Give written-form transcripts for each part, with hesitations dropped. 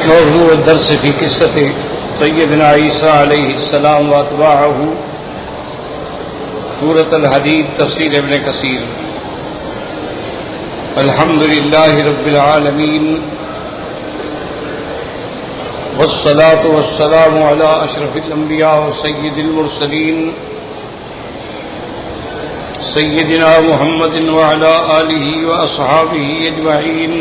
موضوع الدرس في قصة سيدنا عيسى عليه السلام واتباعه سورة الحديد تفسير ابن كثير. الحمد لله رب العالمين والصلاة والسلام على أشرف الأنبياء وسيد المرسلين سيدنا محمد وعلى آله وأصحابه أجمعين.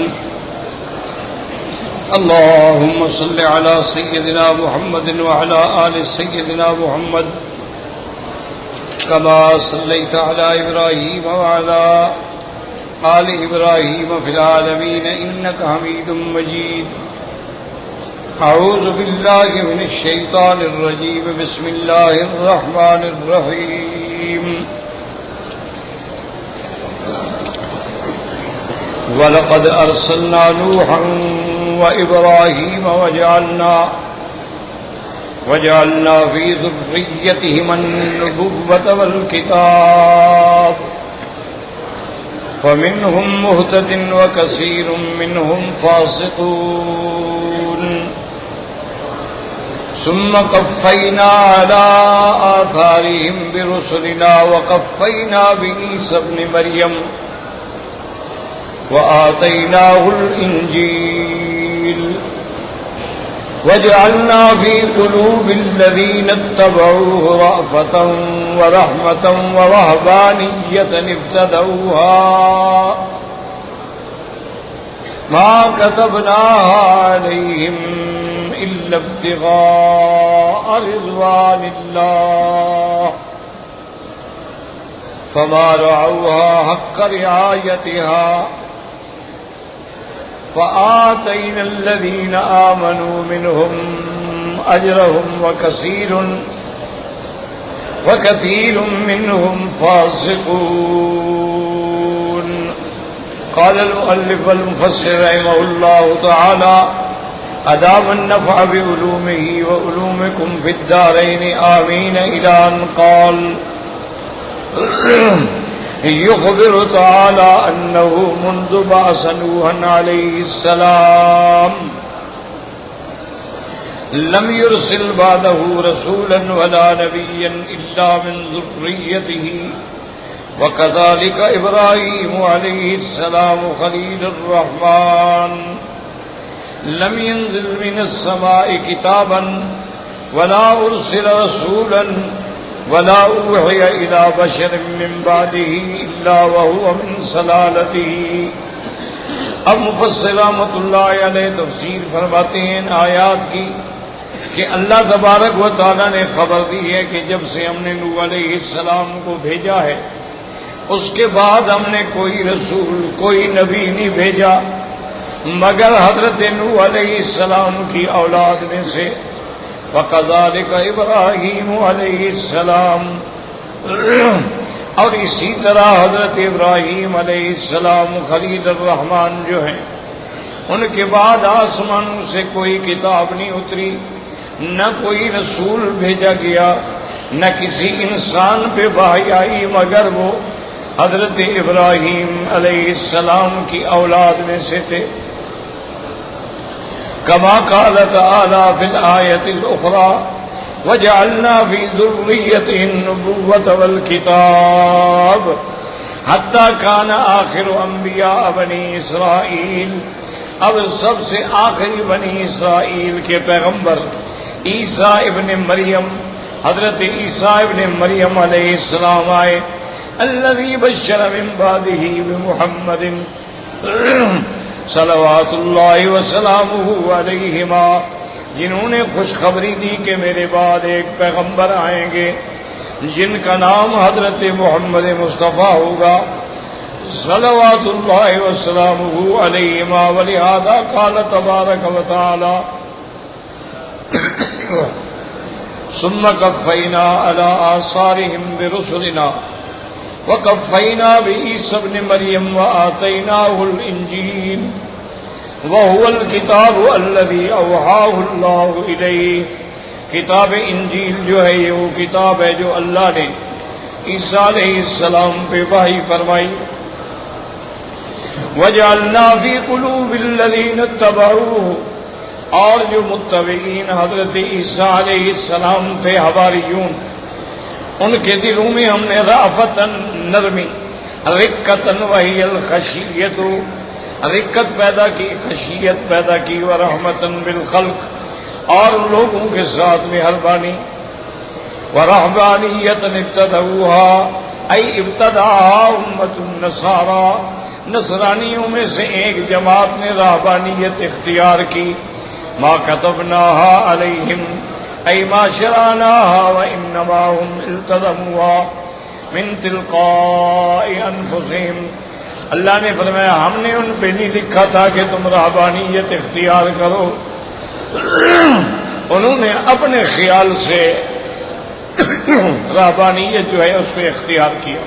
اللهم صل على سيدنا محمد وعلى آل سيدنا محمد كما صليت على إبراهيم وعلى آل إبراهيم في العالمين إنك حميد مجيد. أعوذ بالله من الشيطان الرجيم. بسم الله الرحمن الرحيم. وَلَقَدْ أَرْسَلْنَا نُوحًا وَإِبْرَاهِيمَ وَجَعَلْنَا فِي ذُرِّيَّتِهِمَا النُّبُوَّةَ وَالْكِتَابَ فَمِنْهُمْ مُهْتَدٍ وَكَثِيرٌ مِّنْهُمْ فَاسِقُونَ. ثُمَّ قَفَّيْنَا عَلَى آثَارِهِمْ بِرُسُلِنَا وَقَفَّيْنَا بِعِيسَى ابْنِ مَرْيَمَ وآتيناه الإنجيل وجعلنا في قلوب الذين اتبعوه رأفة ورحمة ورهبانية ابتدعوها ما كتبناها عليهم إلا ابتغاء رضوان الله فما رعوها حق رعايتها فآتينا الذين آمنوا منهم أجرهم وكثير منهم فاسقون. قال المؤلف والمفسر رحمه الله تعالى أدام النفع بعلومه وعلومكم في الدارين آمين إلى أن قال يخبر تعالى أنه منذ بعث نوحا عليه السلام لم يرسل بعده رسولا ولا نبيا إلا من ذريته وكذلك إبراهيم عليه السلام خليل الرحمن لم ينزل من السماء كتابا ولا أرسل رسولا ولا أوحي إلى بشر من بعده إلا وهو من سلالته. اب مفسر رحمۃ اللہ علیہ تفسیر فرماتے ہیں آیات کی کہ اللہ تبارک و تعالیٰ نے خبر دی ہے کہ جب سے ہم نے نوح علیہ السلام کو بھیجا ہے اس کے بعد ہم نے کوئی رسول کوئی نبی نہیں بھیجا مگر حضرت نوح علیہ السلام کی اولاد میں سے وَكَذَلِكَ إِبْرَاهِيمُ عَلَيْهِ السَّلَامُ اور اسی طرح حضرت ابراہیم علیہ السلام خلیل الرحمن جو ہیں ان کے بعد آسمانوں سے کوئی کتاب نہیں اتری نہ کوئی رسول بھیجا گیا نہ کسی انسان پہ وحی آئی مگر وہ حضرت ابراہیم علیہ السلام کی اولاد میں سے تھے. كما قال تعالى في الآية الأخرى وجعلنا في ذريته النبوة والكتاب حتى كان آخر أنبياء بني إسرائيل. اب سب سے آخری بنی اسرائیل کے پیغمبر عیسیٰ ابن مریم حضرت عیسیٰ ابن مریم علیہ السلام آئے. الذي بشر من بعده بمحمد صلوات اللہ وسلامہ علیہما جنہوں نے خوشخبری دی کہ میرے بعد ایک پیغمبر آئیں گے جن کا نام حضرت محمد مصطفیٰ ہوگا صلوات اللہ وسلامہ علیہما. ولہذا قال تبارک و تعالی ثم قفینا علی آثارہم برسلنا وَقَفَّيْنَا بِعِيسَى ابْنِ مَرْيَمَ وَآتَيْنَاهُ الْإِنْجِيلَ وَهُوَ الْكِتَابُ الَّذِي أَوْحَاهُ اللَّهُ إِلَيْهِ. کتاب انجیل جو ہے یہ وہ کتاب ہے جو اللہ نے عیسیٰ علیہ السلام پہ وحی فرمائی. وَجَعَلْنَا فِي قُلُوبِ الَّذِينَ اتَّبَعُوهُ اور جو متبعین حضرت عیسیٰ علیہ السلام تھے حواریون، ان کے دلوں میں ہم نے رأفتاً نرمی، رقتاً وہی الخشیت، رقت پیدا کی، خشیت پیدا کی، ورحمتاً بالخلق، اور لوگوں کے ساتھ مہربانی، ورہبانیتاً ابتدعوها ای ابتدعها امت النصارى، نصرانیوں میں سے ایک جماعت نے رہبانیت اختیار کی، ما كتبناها علیہم ای ما شرعناها وانما هم التزموها من تلقاء انفسهم، اللہ نے فرمایا ہم نے ان پہ نہیں لکھا تھا کہ تم رہبانیت اختیار کرو، انہوں نے اپنے خیال سے رہبانیت جو ہے اس کو اختیار کیا۔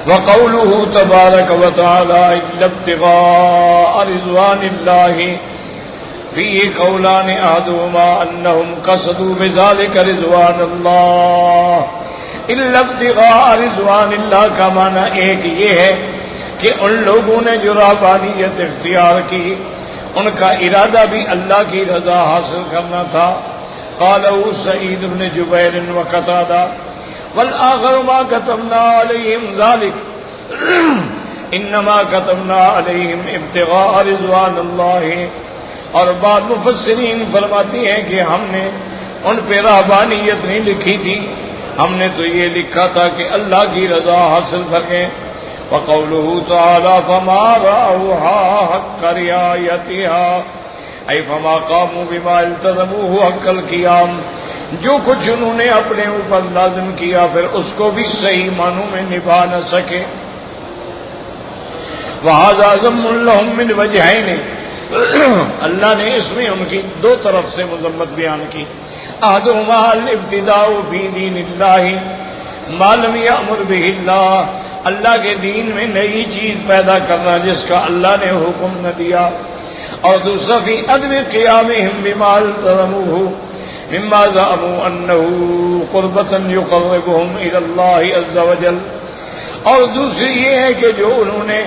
وقوله تبارک وتعالی الا ابتغاء رضوان اللہ فیہ قولان احدہما انہم قصدوا بذلک رضوان اللہ، الا ابتغاء رضوان اللہ کا معنی ایک یہ ہے کہ ان لوگوں نے جو رہبانیت اختیار کی ان کا ارادہ بھی اللہ کی رضا حاصل کرنا تھا۔ قالوا سعید بن جبیر وقتادہ والآخر ما كتبنا علیہم ذلك انما كتبنا علیہم ابتغاء رضوان اللہ، اور بعض مفسرین فرماتی ہیں کہ ہم نے ان پہ رہبانیت نہیں لکھی تھی، ہم نے تو یہ لکھا تھا کہ اللہ کی رضا حاصل کریں۔ وقوله تعالی فما رأوها حق رعایتها ای فما قاموا بما التزموه حق القیام، جو کچھ انہوں نے اپنے اوپر لازم کیا پھر اس کو بھی صحیح معنوں میں نبھا نہ سکے۔ وہذا ذم لهم من وجہین، اللہ نے اس میں ان کی دو طرف سے مذمت بیان کی۔ احدہما الابتداء فی دین اللہ ما لم یأمر بہ اللہ، اللہ کے دین میں نئی چیز پیدا کرنا جس کا اللہ نے حکم نہ دیا، اور دوسرا فی عدم قیامہم بما التزموہ مما زعموا انہ قربۃ یقربہم الی اللہ عز وجل، اور دوسری یہ ہے کہ جو انہوں نے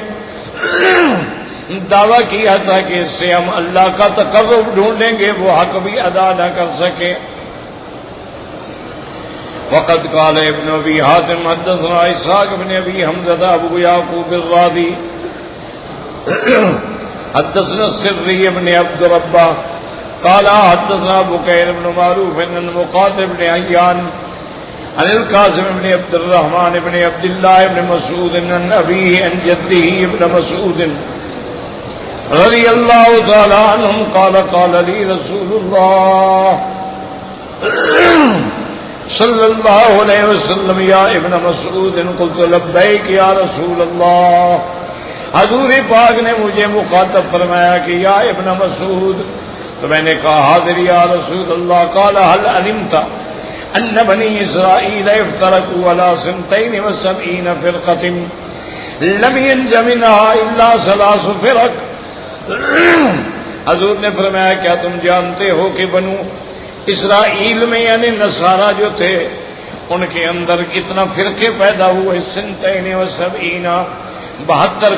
دعویٰ کیا تھا کہ اس سے ہم اللہ کا تقرب ڈھونڈیں گے، وہ حق بھی ادا نہ کر سکے۔ وقد قال ابن ابی حاتم حدثنا اسحاق بن ابی حمزہ ابو یعقوب الرازی حدثنا السری بن عبد ربہ قال حدثنا بکیر بن معروف عن مقاتل بن عیان عن القاسم بن عبد الرحمن بن عبد اللہ بن مسعود عن ابیہ عن جدہ ابن مسعود رضی اللہ تعالی عنہم قال قال لی رسول اللہ صلی اللہ علیہ وسلم یا ابن مسعود قلت لبیک یا رسول اللہ، حضور پاک نے مجھے مخاطب فرمایا کہ یا ابن مسعود، تو میں نے کہا حاضر یا رسول اللہ۔ قال هل علمت ان بنی اسرائیل افترقوا على 72 فرقة لم ينج منها الا 3 فرق، حضور نے فرمایا کیا تم جانتے ہو کہ بنو اسرائیل میں یعنی نصارہ جو تھے ان کے اندر کتنا فرقے پیدا ہوئے، 72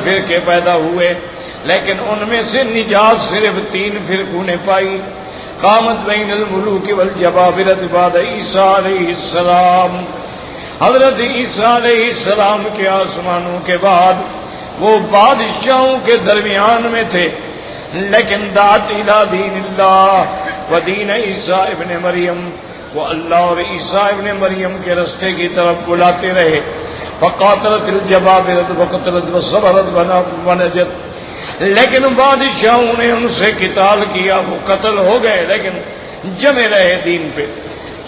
فرقے پیدا ہوئے، لیکن ان میں سے نجات صرف 3 فرقوں نے پائی۔ قامت بین الملوک والجبابرۃ بعد عیسیٰ علیہ السلام، حضرت عیسیٰ علیہ السلام کے آسمانوں کے بعد وہ بادشاہوں کے درمیان میں تھے، لیکن دعت الی دین اللہ و دین عیسیٰ ابن مریم، وہ اللہ اور عیسیٰ ابن مریم کے رستے کی طرف بلاتے رہے۔ فقاتلت الجبابرۃ وقتلت وصبرت ونجت، لیکن بادشاہوں نے ان سے قتال کیا، وہ قتل ہو گئے لیکن جمے رہے دین پہ۔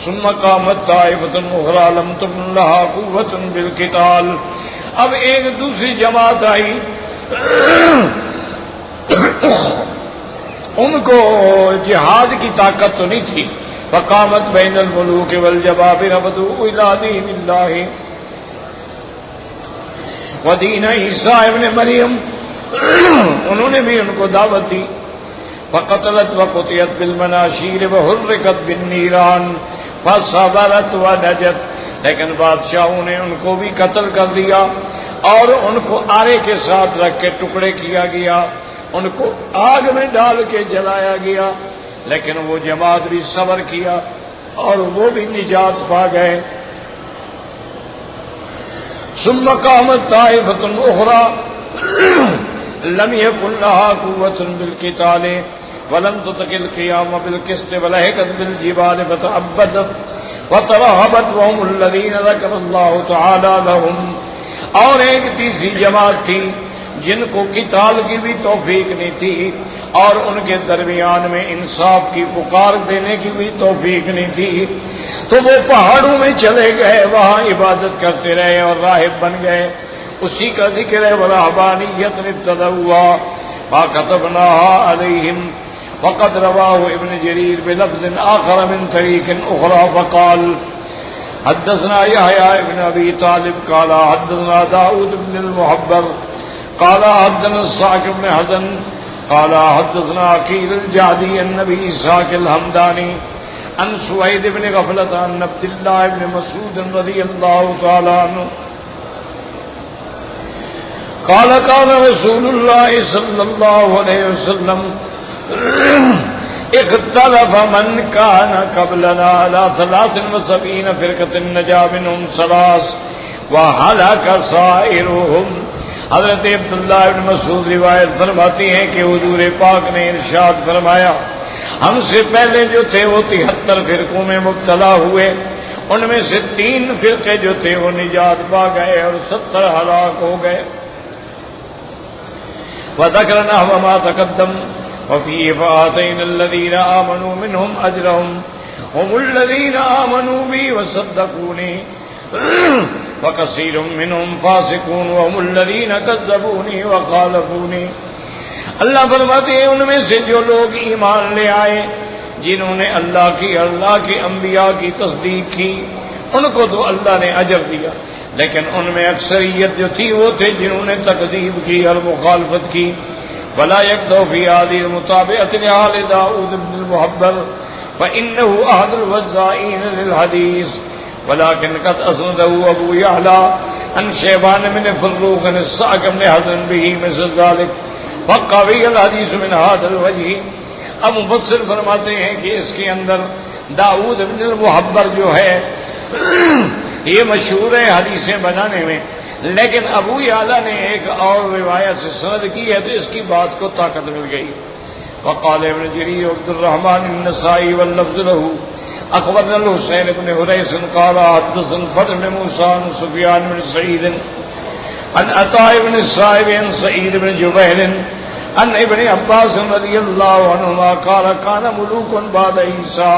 ثم قامت طائفۃ اخری لم تکن لها قوۃ بالقتال، اب ایک دوسری جماعت آئی ان کو جہاد کی طاقت تو نہیں تھی۔ فقامت بین الملوک والجبابرۃ ودعوا الی دین اللہ ودین عیسیٰ ابن مریم، انہوں نے بھی ان کو دعوت دی۔ فقتلت وقتلت بالمناشیر وحرقت بالنیران فصبرت ونجت، لیکن بادشاہوں نے ان کو بھی قتل کر دیا اور ان کو آرے کے ساتھ رکھ کے ٹکڑے کیا گیا۔ ان کو آگ میں ڈال کے جلایا گیا، لیکن وہ جماعت بھی صبر کیا اور وہ بھی نجات پا گئے۔ ثم قامت طائفة أخرى لم يكن لها قوة بالقتال ولم تطق القيام بالقسط ولهكت بالجبال فتعبدت وترهبت وهم الذين ذكر الله تعالى لهم۔ اور ایک تیسری جماعت تھی جن کو قتال کی بھی توفیق نہیں تھی اور ان کے درمیان میں انصاف کی پکار دینے کی بھی توفیق نہیں تھی، تو وہ پہاڑوں میں چلے گئے، وہاں عبادت کرتے رہے اور راہب بن گئے۔ اسی کا ذکر ہے ورہبانیت ابتدعوها ما كتبناها عليهم، وقد رواه ابن جرير بلفظ آخر من طريق أخرى فقال حدثنا يحيى بن أبي طالب قال حدثنا داود بن المحبر قال حدثنا الصاعق بن حزن قال حدثنا عقيل الجعدي النبي إسحاق الحمداني عن سويد بن غفلة عن عبد الله بن مسعود رضي الله تعالى عنه قال قال رسول الله صلى الله عليه وسلم اختلف من كان قبلنا على 73 فرقة نجا منهم 3 وهلك سائرهم۔ حضرت عبداللہ بن مسعود روایت فرماتی ہیں کہ حضور پاک نے ارشاد فرمایا، ہم سے پہلے جو تھے وہ 73 فرقوں میں مبتلا ہوئے، ان میں سے 3 فرقے جو تھے وہ نجات پا گئے اور 70 ہلاک ہو گئے۔ وذكر نحو ما تقدم وفيه فآتينا الذين آمنوا منهم أجرهم هم الذين آمنوا بي وصدقوني وكثير منهم فاسقون وهم الذين كذبوني وخالفوني۔ اللہ فرماتے ہیں ان میں سے جو لوگ ایمان لے آئے، جنہوں نے اللہ کی اور اللہ کے انبیاء کی تصدیق کی، ان کو تو اللہ نے اجر دیا، لیکن ان میں اکثریت جو تھی وہ تھے جنہوں نے تکذیب کی اور مخالفت کی۔ ولا يقدو في هذه المتابعة لآل داود بن المحبر فإنه أحد الوزائين للحديث، ولكن قد أسنده أبو يعلى عن شيبان بن فروخ عن الصاعق بن حزن به مثل ذلك فقوي الحديث من هذا الوجه۔ اب مفسر فرماتے ہیں کہ اس کے اندر داود بن المحبر جو ہے یہ مشہور ہے حدیثیں بنانے میں، لیکن ابو یعلا نے ایک اور روایت سے سند کی ہے تو اس کی بات کو طاقت مل گئی۔ وقال ابن جرير عبد الرحمن النسائي واللفظ له اخبرنا الحسين بن حريث قال حدثنا الفضل بن موسى عن سفيان بن سعيد عن عطاء بن السائب عن سعيد بن جبير عن ابن عباس رضي الله عنهما قال كان ملوك بعد عيسى،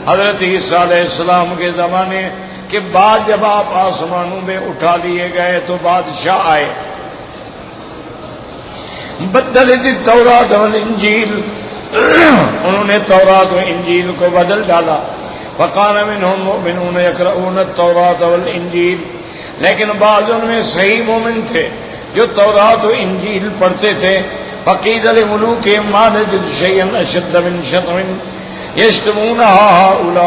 حضرت عیسیٰ علیہ السلام کے زمانے کے بعد جب آپ آسمانوں میں اٹھا لیے گئے تو بادشاہ آئے، بدلت التوراۃ والانجیل، انہوں نے تورات و انجیل کو بدل ڈالا۔ فکان منہم مؤمنون یقرؤون التوراۃ والانجیل، لیکن بعض ان میں صحیح مومن تھے جو تورات و انجیل پڑھتے تھے۔ فقیل لملوکہم ما نجد شیئا اشد من شطم یشتمون ہؤلاء،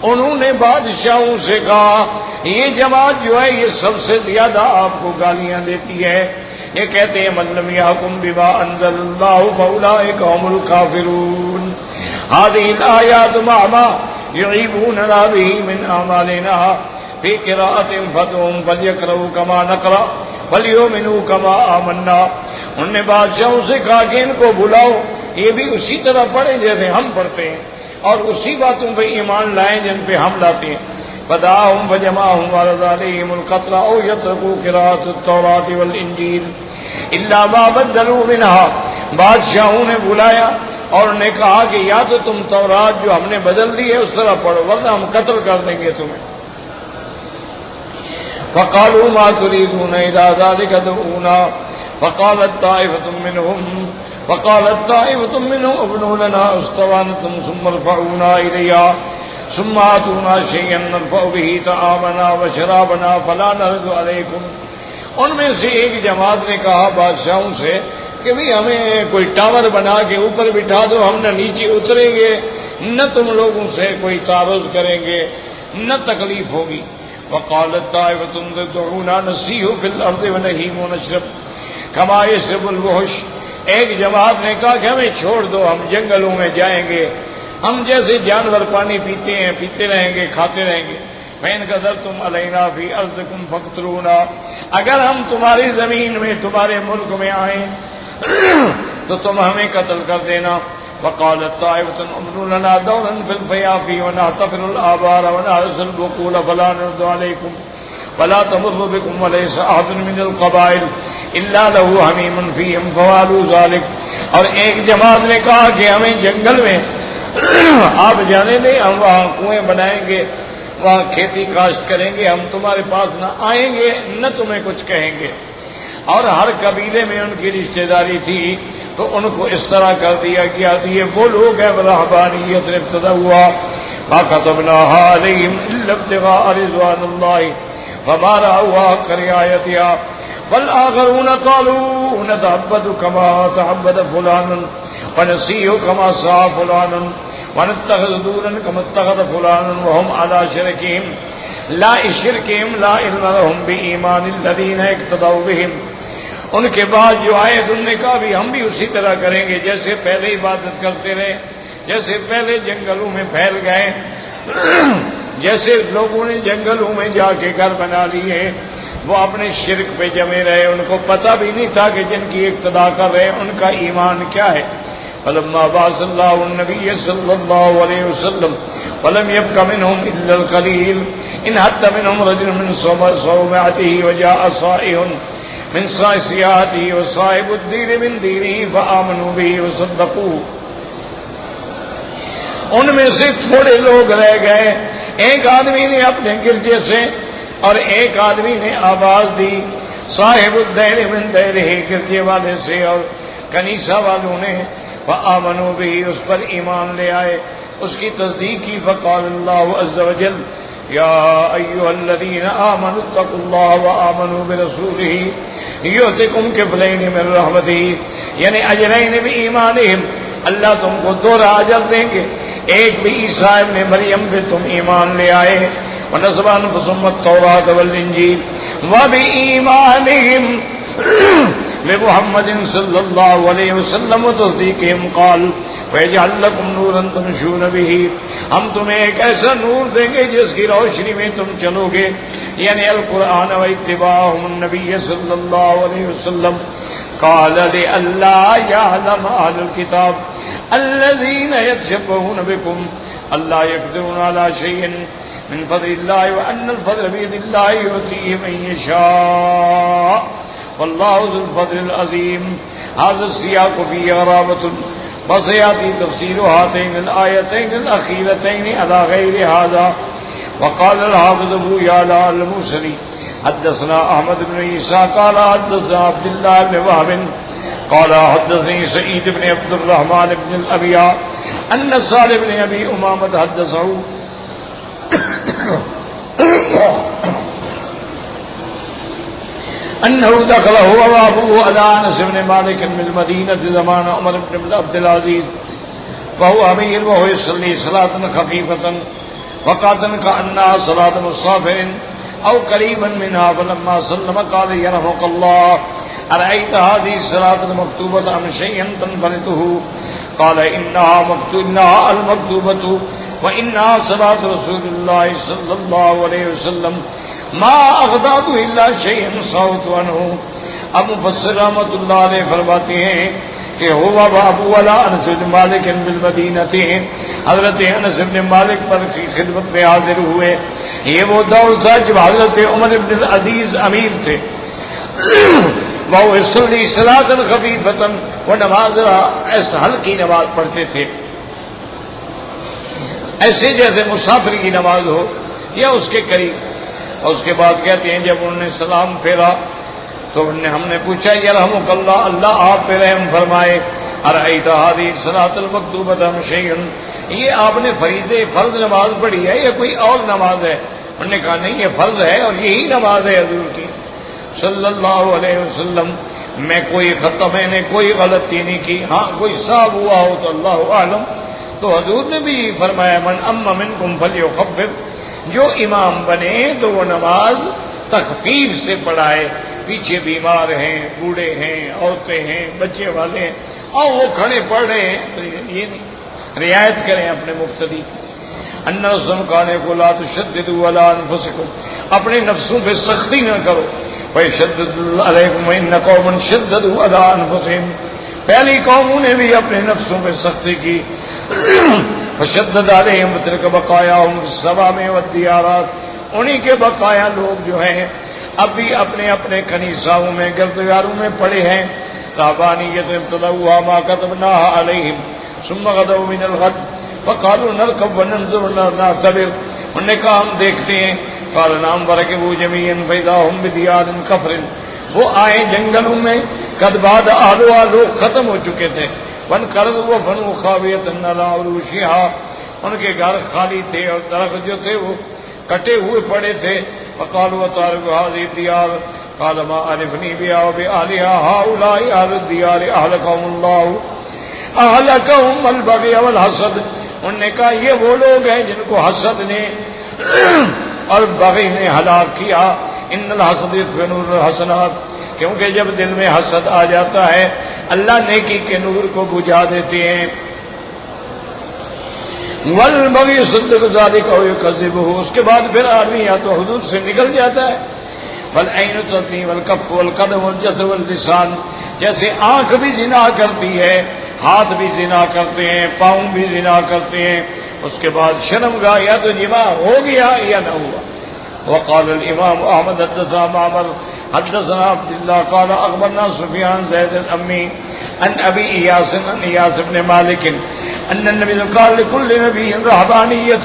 انہوں نے بادشاہوں سے کہا یہ جماعت جو ہے یہ سب سے زیادہ آپ کو گالیاں دیتی ہے، یہ کہتے ہیں من لم یحکم بما انزل اللہ فاولئک هم الکافرون۔ هذه الآیات مع ما یعیبوننا به من اعمالنا فی قراءة فدعوهم فلیقرؤوا کما نقرأ فلیؤمنوا کما آمنا۔ انہوں نے بادشاہوں سے کہا کہ ان کو بلاؤ، یہ بھی اسی طرح پڑھیں جیسے ہم پڑھتے ہیں اور اسی باتوں پہ ایمان لائیں جن پہ ہم لاتے ہیں۔ فدعاهم فجمعهم وعرض عليهم القتل او يتركوا قراءة التوراة والانجيل الا ما بدلوا منها، بادشاہوں نے بلایا اور نے کہا کہ یا تو تم تورات جو ہم نے بدل دی ہے اس طرح پڑھو ورنہ ہم قتل کر دیں گے تمہیں۔ فقالوا ما تريدون الى ذلك دعونا، فقالت طائفة منهم ابنوا لنا اسطوانة ثم ارفعونا إليها ثم آتونا شيئا نرفع به طعامنا وشرابنا فلا نرد عليكم۔ ان میں سے ایک جماعت نے کہا بادشاہوں سے کہ بھی ہمیں کوئی ٹاور بنا کے اوپر بٹھا دو، ہم نہ نیچے اتریں گے نہ تم لوگوں سے کوئی تعارض کریں گے نہ تکلیف ہوگی۔ وقالت طائفة تدعونا نسیح فی الارض ونہیم ونشرب کما یشرب الوحش. ایک جماعت نے کہا کہ ہمیں چھوڑ دو، ہم جنگلوں میں جائیں گے، ہم جیسے جانور پانی پیتے ہیں پیتے رہیں گے، کھاتے رہیں گے. فَإِنْ قَدَرْتُمْ عَلَيْنَا فِي أَرْضِكُمْ فَاقْتُلُونَا، اگر ہم تمہاری زمین میں تمہارے ملک میں آئیں تو تم ہمیں قتل کر دینا. وقالت طائفة امنوا لنا دورا في الفيافي ونحتفل الآبار ونعرس البقول فلا نرد عليكم ولا تمر بكم وليس أحد من القبائل إلا له حميم فيهم فوالوا ذلك. اور ایک جماعت نے کہا کہ ہمیں جنگل میں آپ جانے دیں، ہم وہاں کنویں بنائیں گے، وہاں کھیتی کاشت کریں گے، ہم تمہارے پاس نہ آئیں گے نہ تمہیں کچھ کہیں گے. اور ہر قبیلے میں ان کی رشتہ داری تھی تو ان کو اس طرح کر دیا گیا. یہ وہ لوگ ہیں برہبانیت سے ابتدا ہوا. ما كتبناها عليهم الا ابتغاء رضوان الله وما رعوها حق رعايتها والآخرون قالوا نتعبد كما تعبد فلان ونسيء كما سعى فلان ونتخذ دورا كما اتخذ فلان وهم على شركهم لا علم لهم بإيمان الذين اقتدوا بهم. ان کے بعد جو آئے ان نے کہا بھی ہم بھی اسی طرح کریں گے جیسے پہلے عبادت کرتے رہے، جیسے پہلے جنگلوں میں پھیل گئے، جیسے لوگوں نے جنگلوں میں جا کے گھر بنا لیے، وہ اپنے شرک پہ جمے رہے، ان کو پتہ بھی نہیں تھا کہ جن کی اقتدا کر رہے ان کا ایمان کیا ہے. فلما بعث الله النبي صلى الله عليه وسلم ولم يبق منهم إلا القليل إن حتى منهم رجل من صومعته وجاء صائح من صائصياته وصائب الدين من دينه فآمنوا به وصدقوه. ان میں سے تھوڑے لوگ رہ گئے، ایک آدمی نے اپنے گرجے سے اور ایک آدمی نے آواز دی صاحب الدین من دیرہ، گرجے والے سے اور کنیسہ والوں نے. فآمنوا به، اس پر ایمان لے آئے، اس کی تصدیق کی. فقال اللہ عز وجل یا ایھا الذین آمنوا اتقوا اللہ وآمنوا برسولہ یؤتکم کفلین من رحمتہ، یعنی اجرین بایمانہم، اللہ تم کو 2 اجر دیں گے. ایک بھی عیسیٰ ابن مریم پہ تم ایمان لے آئے، ونصب انفسہم التوراۃ والانجیل وبایمانہم لمحمد صلی اللہ علیہ وسلم وتصدیقہم قال ویجعل لکم نورا تمشون بہ، ہم تمہیں ایک ایسا نور دیں گے جس کی روشنی میں تم چلو گے، یعنی القرآن و اتباعہم النبی صلی اللہ علیہ وسلم. قال لئلا يعلم اهل الكتاب الذين يتشبهون بكم الا يقدرون على شيء من فضل الله وان الفضل بيد الله يؤتيه من يشاء والله ذو الفضل العظيم. هذا السياق فيه غرابة وسيأتي تفسير هاتين الآيتين الأخيرتين على غير هذا. وقال الحافظ ابو يعلى الموصلي حدثنا احمد بن عيسى قال حدثنا عبد الله بن وهب قال حدثني سعيد بن عبد الرحمن بن الأبيع ان سالم بن ابي امامة حدثه انه دخل هو وابوه على انس بن مالك بالمدينة زمان عمر بن عبد العزيز وهو امير وهو يصلي صلاة خفيفة وقعدا كأنها صلاة مسافر او قريبا منها. فلما سلم قال يرحمك الله أرأيت هذه الصلاة المكتوبة أم شيئا تنفرده؟ قال إنها المكتوبة وإنها صلاة رسول الله صلى الله عليه وسلم ما أغضاض إلا شيئا صوت عنه. اب مفسر رحمۃ اللہ علیہ فرماتے ہیں کہ ہوا ابو والا انس بن مالک بالمدینہ تھے، حضرت انس بن مالک پر کی خدمت میں حاضر ہوئے. یہ وہ دور تھا جب حضرت عمر بن العزیز امیر تھے. وہ یصلی صلاۃ خفیفۃ، وہ نماز ایسا ہلکی نماز پڑھتے تھے ایسے جیسے مسافر کی نماز ہو یا اس کے قریب. اور اس کے بعد کہتے ہیں جب انہوں نے سلام پھیرا تو ہم نے پوچھا یرحمک اللہ، اللہ آپ پہ رحم فرمائے. ارأیت هذه الصلاۃ المکتوبۃ ام شیء، یہ آپ نے فرض نماز پڑھی ہے یا کوئی اور نماز ہے؟ انہوں نے کہا نہیں، یہ فرض ہے اور یہی نماز ہے حضور کی صلی اللہ علیہ وسلم. میں کوئی خطا، میں نے کوئی غلطی نہیں کی، ہاں کوئی صاحب ہوا ہو تو اللہ عالم. تو حضور نے بھی فرمایا من اما منکم فلیخفف، جو امام بنے تو وہ نماز تخفیف سے پڑھائے، پیچھے بیمار ہیں، بوڑھے ہیں، عورتیں ہیں، بچے والے ہیں، اور وہ کھڑے پڑھ رہے ہیں، تو یہ نہیں، رعایت کریں اپنے مقتدی۔ ان رسول کہنے کو لا تشددوا علی انفسکم، اپنے نفسوں پہ سختی نہ کرو، فیشدد علیکم ان قوم شددوا علی انفسہم، پہلی قوموں نے بھی اپنے نفسوں پہ سختی کی، فشدد علیہم تلک بقایاہم فی الصوامع والدیارات، انہی کے بقایا لوگ جو ہیں اب بھی اپنے اپنے کنیساؤں میں گردگاروں میں پڑے ہیں، رہبانیت ابتدعوها ما كتبناها علیہم ثم غدوا من الغد فقالوا نركب وننظر نعتبر، انہوں نے کہا ہم دیکھتے ہیں، قال نعم وركبوا جميعا فاذا هم بديار كفر، وہ آئے جنگلوں میں، قد بعد اہلها لوگ ختم ہو چکے تھے، وانقرضوا وفنوا خاویۃ علی عروشها، ان کے گھر خالی تھے اور درخت جو تھے وہ کٹے ہوئے پڑے تھے، فقالوا طارق هذه الديار قال ما عرفني بها وبأهلها هؤلاء أهل الديار أهلكهم الله أهلكهم البغي والحسد، انہوں نے کہا یہ وہ لوگ ہیں جن کو حسد نے اور بغی نے ہلاک کیا، ان الحسد يطفئ نور الحسنات، کیونکہ جب دل میں حسد آ جاتا ہے اللہ نیکی کے نور کو بجھا دیتے ہیں، والبغی صدق ذلك او يكذبه، اس کے بعد پھر آدمی یا تو حدود سے نکل جاتا ہے، والعین تزنی والکف والقدم والجسد واللسان، جیسے آنکھ بھی زنا کرتی ہے، ہاتھ بھی زنا کرتے ہیں، پاؤں بھی زنا کرتے ہیں، اس کے بعد شرمگاہ یا تو جماع ہو گیا یا نہ ہوا۔ وقال الامام احمد حدثنا معمر حدثنا عبد الله قال اخبرنا سفيان زيد الامي عن ابي اياس عن اياس بن مالك ان النبي قال لكل نبي رهبانيه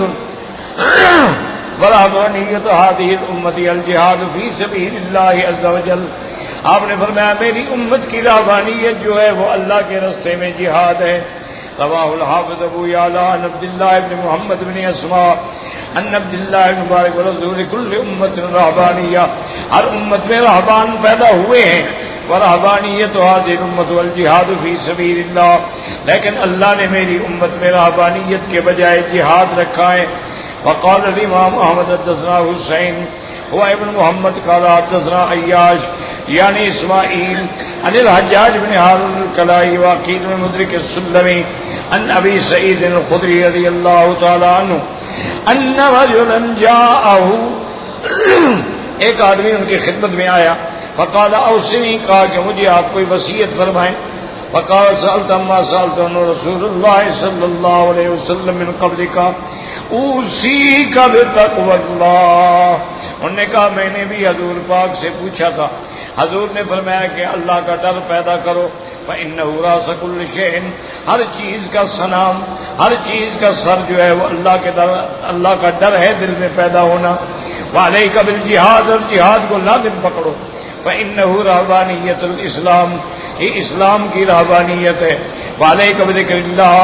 ورهبانيه هذه الامه الجهاد في سبيل الله عز وجل، آپ نے فرمایا میری امت کی رہبانیت جو ہے وہ اللہ کے راستے میں جہاد ہے۔ رواہ الحافظ ابو یعلا عن عبد اللہ بن محمد بن اسماء ان عبد اللہ بن مبارک رسول کل امت رہبانیہ، ہر امت میں رہبان پیدا ہوئے ہیں، ورہبانیت هذه الامت والجہاد فی سبیل اللہ، لیکن اللہ نے میری امت میں رہبانیت کے بجائے جہاد رکھا ہے۔ وقال الامام احمد حدثنا حسین هو ابن محمد قال حدثنا عیاش یعنی اسماعیل عن الحجاج بن هارون الکلائی وعقیل بن مدرک السلمی عن ابی سعید الخدری رضی اللہ تعالی عنہ ان رجلا جاءه، ایک آدمی ان کی خدمت میں آیا، فقال اوصنی، کہا کہ مجھے آپ کوئی وصیت فرمائیں، فقال سألت ما سألت رسول اللہ صلی اللہ علیہ وسلم من قبلک اوصیک بتقوی اللہ، انہوں نے کہا میں نے بھی حضور پاک سے پوچھا تھا، حضور نے فرمایا کہ اللہ کا ڈر پیدا کرو، فإنہ راس کل شیء، ہر چیز کا سنام، ہر چیز کا سر جو ہے وہ اللہ کا ڈر ہے دل میں پیدا ہونا، وعلیک بالجہاد، اور جہاد کو لازم پکڑو، فإنہ رہبانیت الاسلام، یہ اسلام کی رہبانیت ہے، وعلیک بذکر اللہ،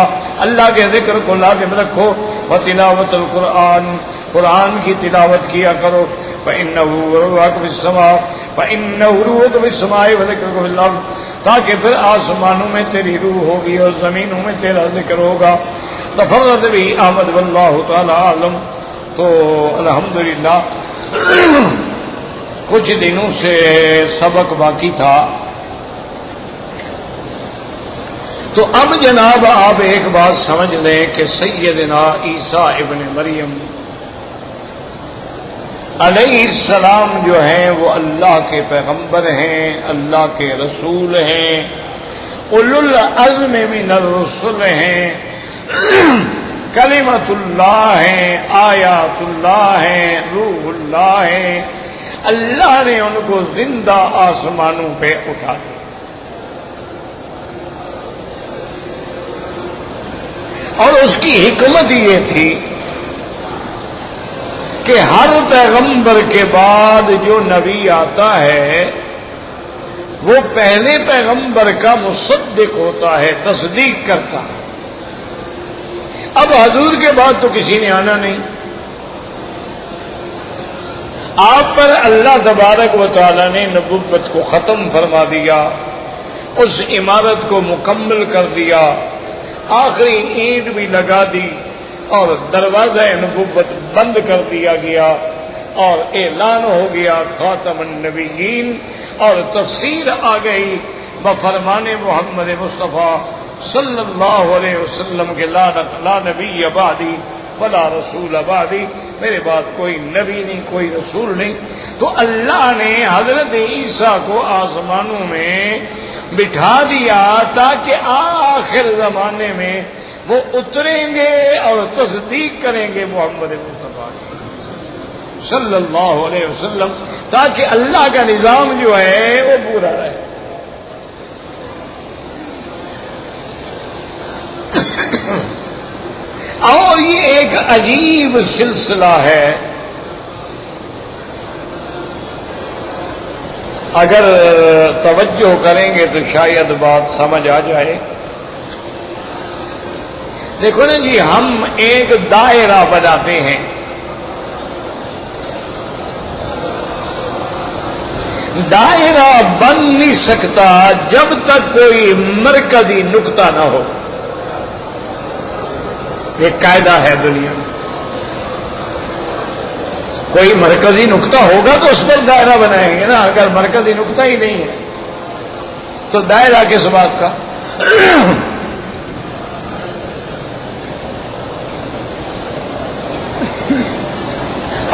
اللہ کے ذکر کو لازم رکھو، وتلاوت القرآن، قرآن کی تلاوت کیا کرو، فإنہ روحک فی السماء، فإنہ روحک فی السماء وذکرک فی الارض، تاکہ پھر آسمانوں میں تیری روح ہوگی اور زمینوں میں تیرا ذکر ہوگا۔ تفرد بھی احمد واللہ تعالی عالم۔ تو الحمدللہ کچھ دنوں سے سبق باقی تھا، تو اب جناب آپ ایک بات سمجھ لیں کہ سیدنا عیسیٰ ابن مریم علیہ السلام جو ہیں وہ اللہ کے پیغمبر ہیں، اللہ کے رسول ہیں، اولو العزم من الرسل ہیں، کلمۃ اللہ ہیں، آیات اللہ ہیں، روح اللہ ہیں، اللہ نے ان کو زندہ آسمانوں پہ اٹھا دیا۔ اور اس کی حکمت یہ تھی کہ ہر پیغمبر کے بعد جو نبی آتا ہے وہ پہلے پیغمبر کا مصدق ہوتا ہے، تصدیق کرتا ہے۔ اب حضور کے بعد تو کسی نے آنا نہیں، آپ پر اللہ تبارک و تعالی نے نبوت کو ختم فرما دیا، اس عمارت کو مکمل کر دیا، آخری اینٹ بھی لگا دی، اور دروازہ نبوت بند کر دیا گیا اور اعلان ہو گیا خاتم النبیین، اور تفسیر آ گئی بفرمان محمد مصطفیٰ صلی اللہ علیہ وسلم کے لا نبی بعدی ولا رسول بعدی، میرے بعد کوئی نبی نہیں، کوئی رسول نہیں۔ تو اللہ نے حضرت عیسیٰ کو آسمانوں میں بٹھا دیا تاکہ آخر زمانے میں وہ اتریں گے اور تصدیق کریں گے محمد مصطفیٰ صلی اللہ علیہ وسلم، تاکہ اللہ کا نظام جو ہے وہ پورا رہے۔ اور یہ ایک عجیب سلسلہ ہے، اگر توجہ کریں گے تو شاید بات سمجھ آ جائے۔ دیکھو نا جی، ہم ایک دائرہ بناتے ہیں، دائرہ بن نہیں سکتا جب تک کوئی مرکزی نقطہ نہ ہو۔ یہ قاعدہ ہے دنیا میں، کوئی مرکزی نقطہ ہوگا تو اس پر دائرہ بنائیں گے نا، اگر مرکزی نقطہ ہی نہیں ہے تو دائرہ کس بات کا؟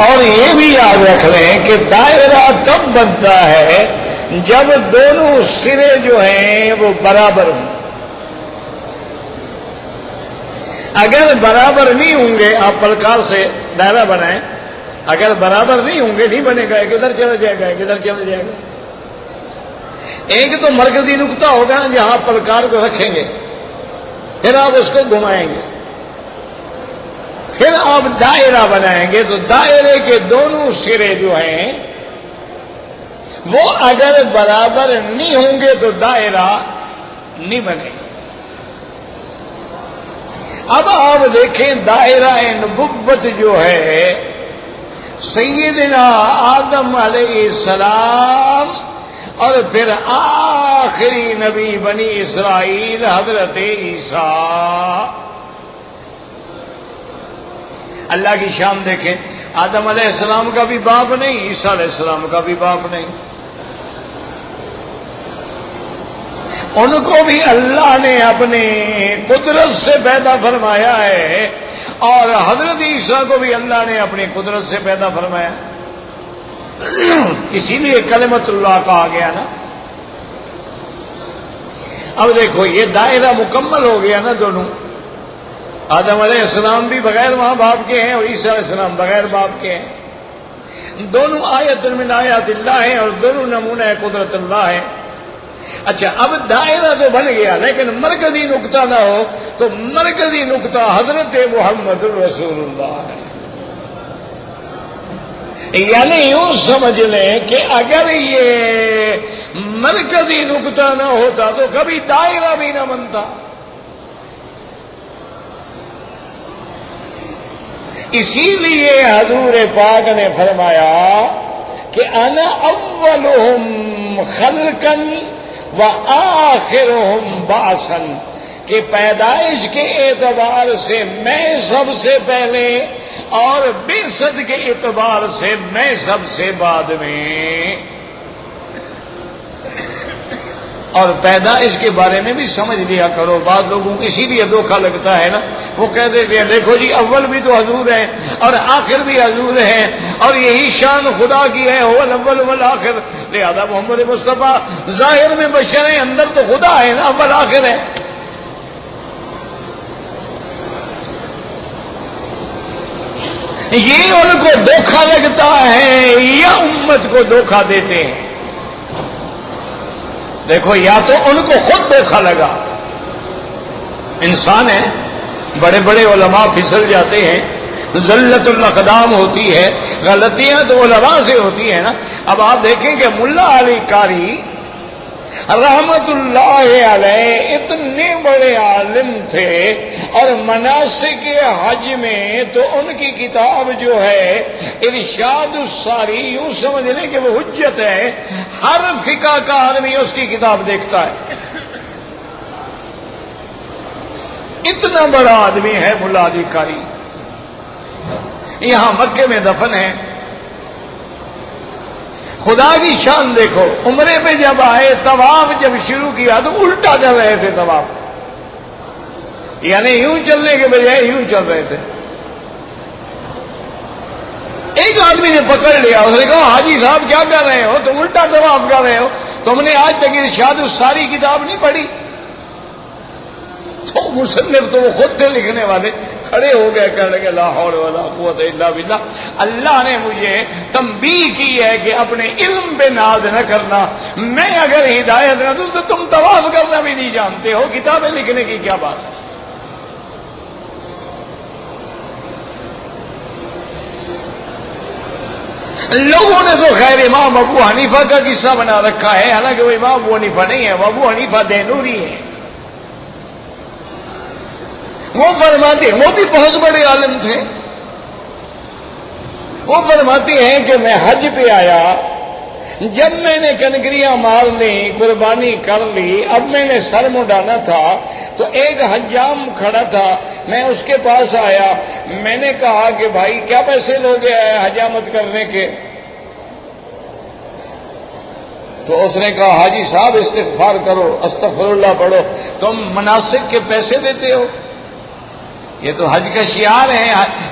اور یہ بھی یاد رکھ لیں کہ دائرہ تب بنتا ہے جب دونوں سرے جو ہیں وہ برابر ہوں۔ اگر برابر نہیں ہوں گے، آپ پلکار سے دائرہ بنائیں، اگر برابر نہیں ہوں گے نہیں بنے گا، کدھر چلا جائے گا، کدھر چلا جائے گا۔ ایک تو مرکزی نقطہ ہوگا جہاں پلکار کو رکھیں گے، پھر آپ اس کو گھمائیں گے، پھر آپ دائرہ بنائیں گے، تو دائرے کے دونوں سرے جو ہیں وہ اگر برابر نہیں ہوں گے تو دائرہ نہیں بنے گا۔ اب آپ دیکھیں دائرہ نبوت جو ہے، سیدنا آدم علیہ السلام اور پھر آخری نبی بنی اسرائیل حضرت عیسیٰ۔ اللہ کی شان دیکھیں، آدم علیہ السلام کا بھی باپ نہیں، عیسیٰ علیہ السلام کا بھی باپ نہیں، ان کو بھی اللہ نے اپنے قدرت سے پیدا فرمایا ہے، اور حضرت عیسیٰ کو بھی اللہ نے اپنی قدرت سے پیدا فرمایا، اسی لیے کلمت اللہ کہا گیا نا۔ اب دیکھو یہ دائرہ مکمل ہو گیا نا، دونوں، آدم علیہ السلام بھی بغیر ماں باپ کے ہیں اور عیسیٰ علیہ السلام بغیر باپ کے ہیں، دونوں آیت من آیات اللہ ہیں اور دونوں نمونہ قدرت اللہ ہیں۔ اچھا، اب دائرہ تو بن گیا لیکن مرکزی نقطہ نہ ہو، تو مرکزی نقطہ حضرت محمد رسول اللہ ہے۔ یعنی یوں سمجھ لیں کہ اگر یہ مرکزی نقطہ نہ ہوتا تو کبھی دائرہ بھی نہ بنتا۔ اسی لیے حضور پاک نے فرمایا کہ انا اولہم خلقا وآخرہم بعثا، کہ پیدائش کے اعتبار سے میں سب سے پہلے اور بعثت کے اعتبار سے میں سب سے بعد میں۔ اور پیدائش کے بارے میں بھی سمجھ لیا کرو، بعض لوگوں کو اسی لیے دھوکہ لگتا ہے نا، وہ کہتے ہیں دیکھو جی اول بھی تو حضور ہیں اور آخر بھی حضور ہیں، اور یہی شان خدا کی ہے، هو الاول والآخر، لہذا محمد مصطفیٰ ظاہر میں بشر ہیں، اندر تو خدا ہے نا، اول آخر ہے۔ یہ ان کو دھوکہ لگتا ہے یا امت کو دھوکہ دیتے ہیں؟ دیکھو، یا تو ان کو خود دھوکہ لگا، انسان ہے، بڑے بڑے علماء پھسل جاتے ہیں، ذلت الاقدام ہوتی ہے، غلطیاں تو علماء سے ہوتی ہیں نا۔ اب آپ دیکھیں کہ ملا علی قاری رحمت اللہ علیہ اتنے بڑے عالم تھے، اور مناسک حج میں تو ان کی کتاب جو ہے ارشاد الساری، یوں سمجھ لیں کہ وہ حجت ہے، ہر فقہ کا آدمی اس کی کتاب دیکھتا ہے، اتنا بڑا آدمی ہے ملا علی قاری۔ یہاں مکے میں دفن ہے. خدا کی شان دیکھو، عمرے پہ جب آئے طواف جب شروع کیا تو الٹا کر رہے تھے طواف، یعنی یوں چلنے کے بجائے یوں چل رہے تھے. ایک آدمی نے پکڑ لیا، اس نے کہا حاجی صاحب کیا کر رہے ہو، تم الٹا طواف کر رہے ہو، تم نے آج تک ارشاد الساری کتاب نہیں پڑھی؟ تو مصنف تو وہ خود تھے لکھنے والے، کھڑے ہو گئے، کہنے لگے لا حول ولا قوت الا باللہ، اللہ نے مجھے تنبیہ کی ہے کہ اپنے علم پہ ناز نہ کرنا، میں اگر ہدایت نہ دوں تو تم طواف کرنا بھی نہیں جانتے ہو، کتابیں لکھنے کی کیا بات ہے. لوگوں نے تو خیر امام ابو حنیفہ کا قصہ بنا رکھا ہے، حالانکہ وہ امام ابو حنیفہ نہیں ہے، وہ ابو حنیفہ دینوری ہے. وہ فرماتے ہیں، وہ بھی بہت بڑے عالم تھے، وہ فرماتے ہیں کہ میں حج پہ آیا، جب میں نے کنکریاں مار لی، قربانی کر لی، اب میں نے سر منڈانا تھا تو ایک حجام کھڑا تھا، میں اس کے پاس آیا، میں نے کہا کہ بھائی کیا پیسے لوگے حجامت کرنے کے؟ تو اس نے کہا حاجی صاحب استغفار کرو، استغفر اللہ پڑھو، تم مناسک کے پیسے دیتے ہو؟ یہ تو حج کا شعار ہے،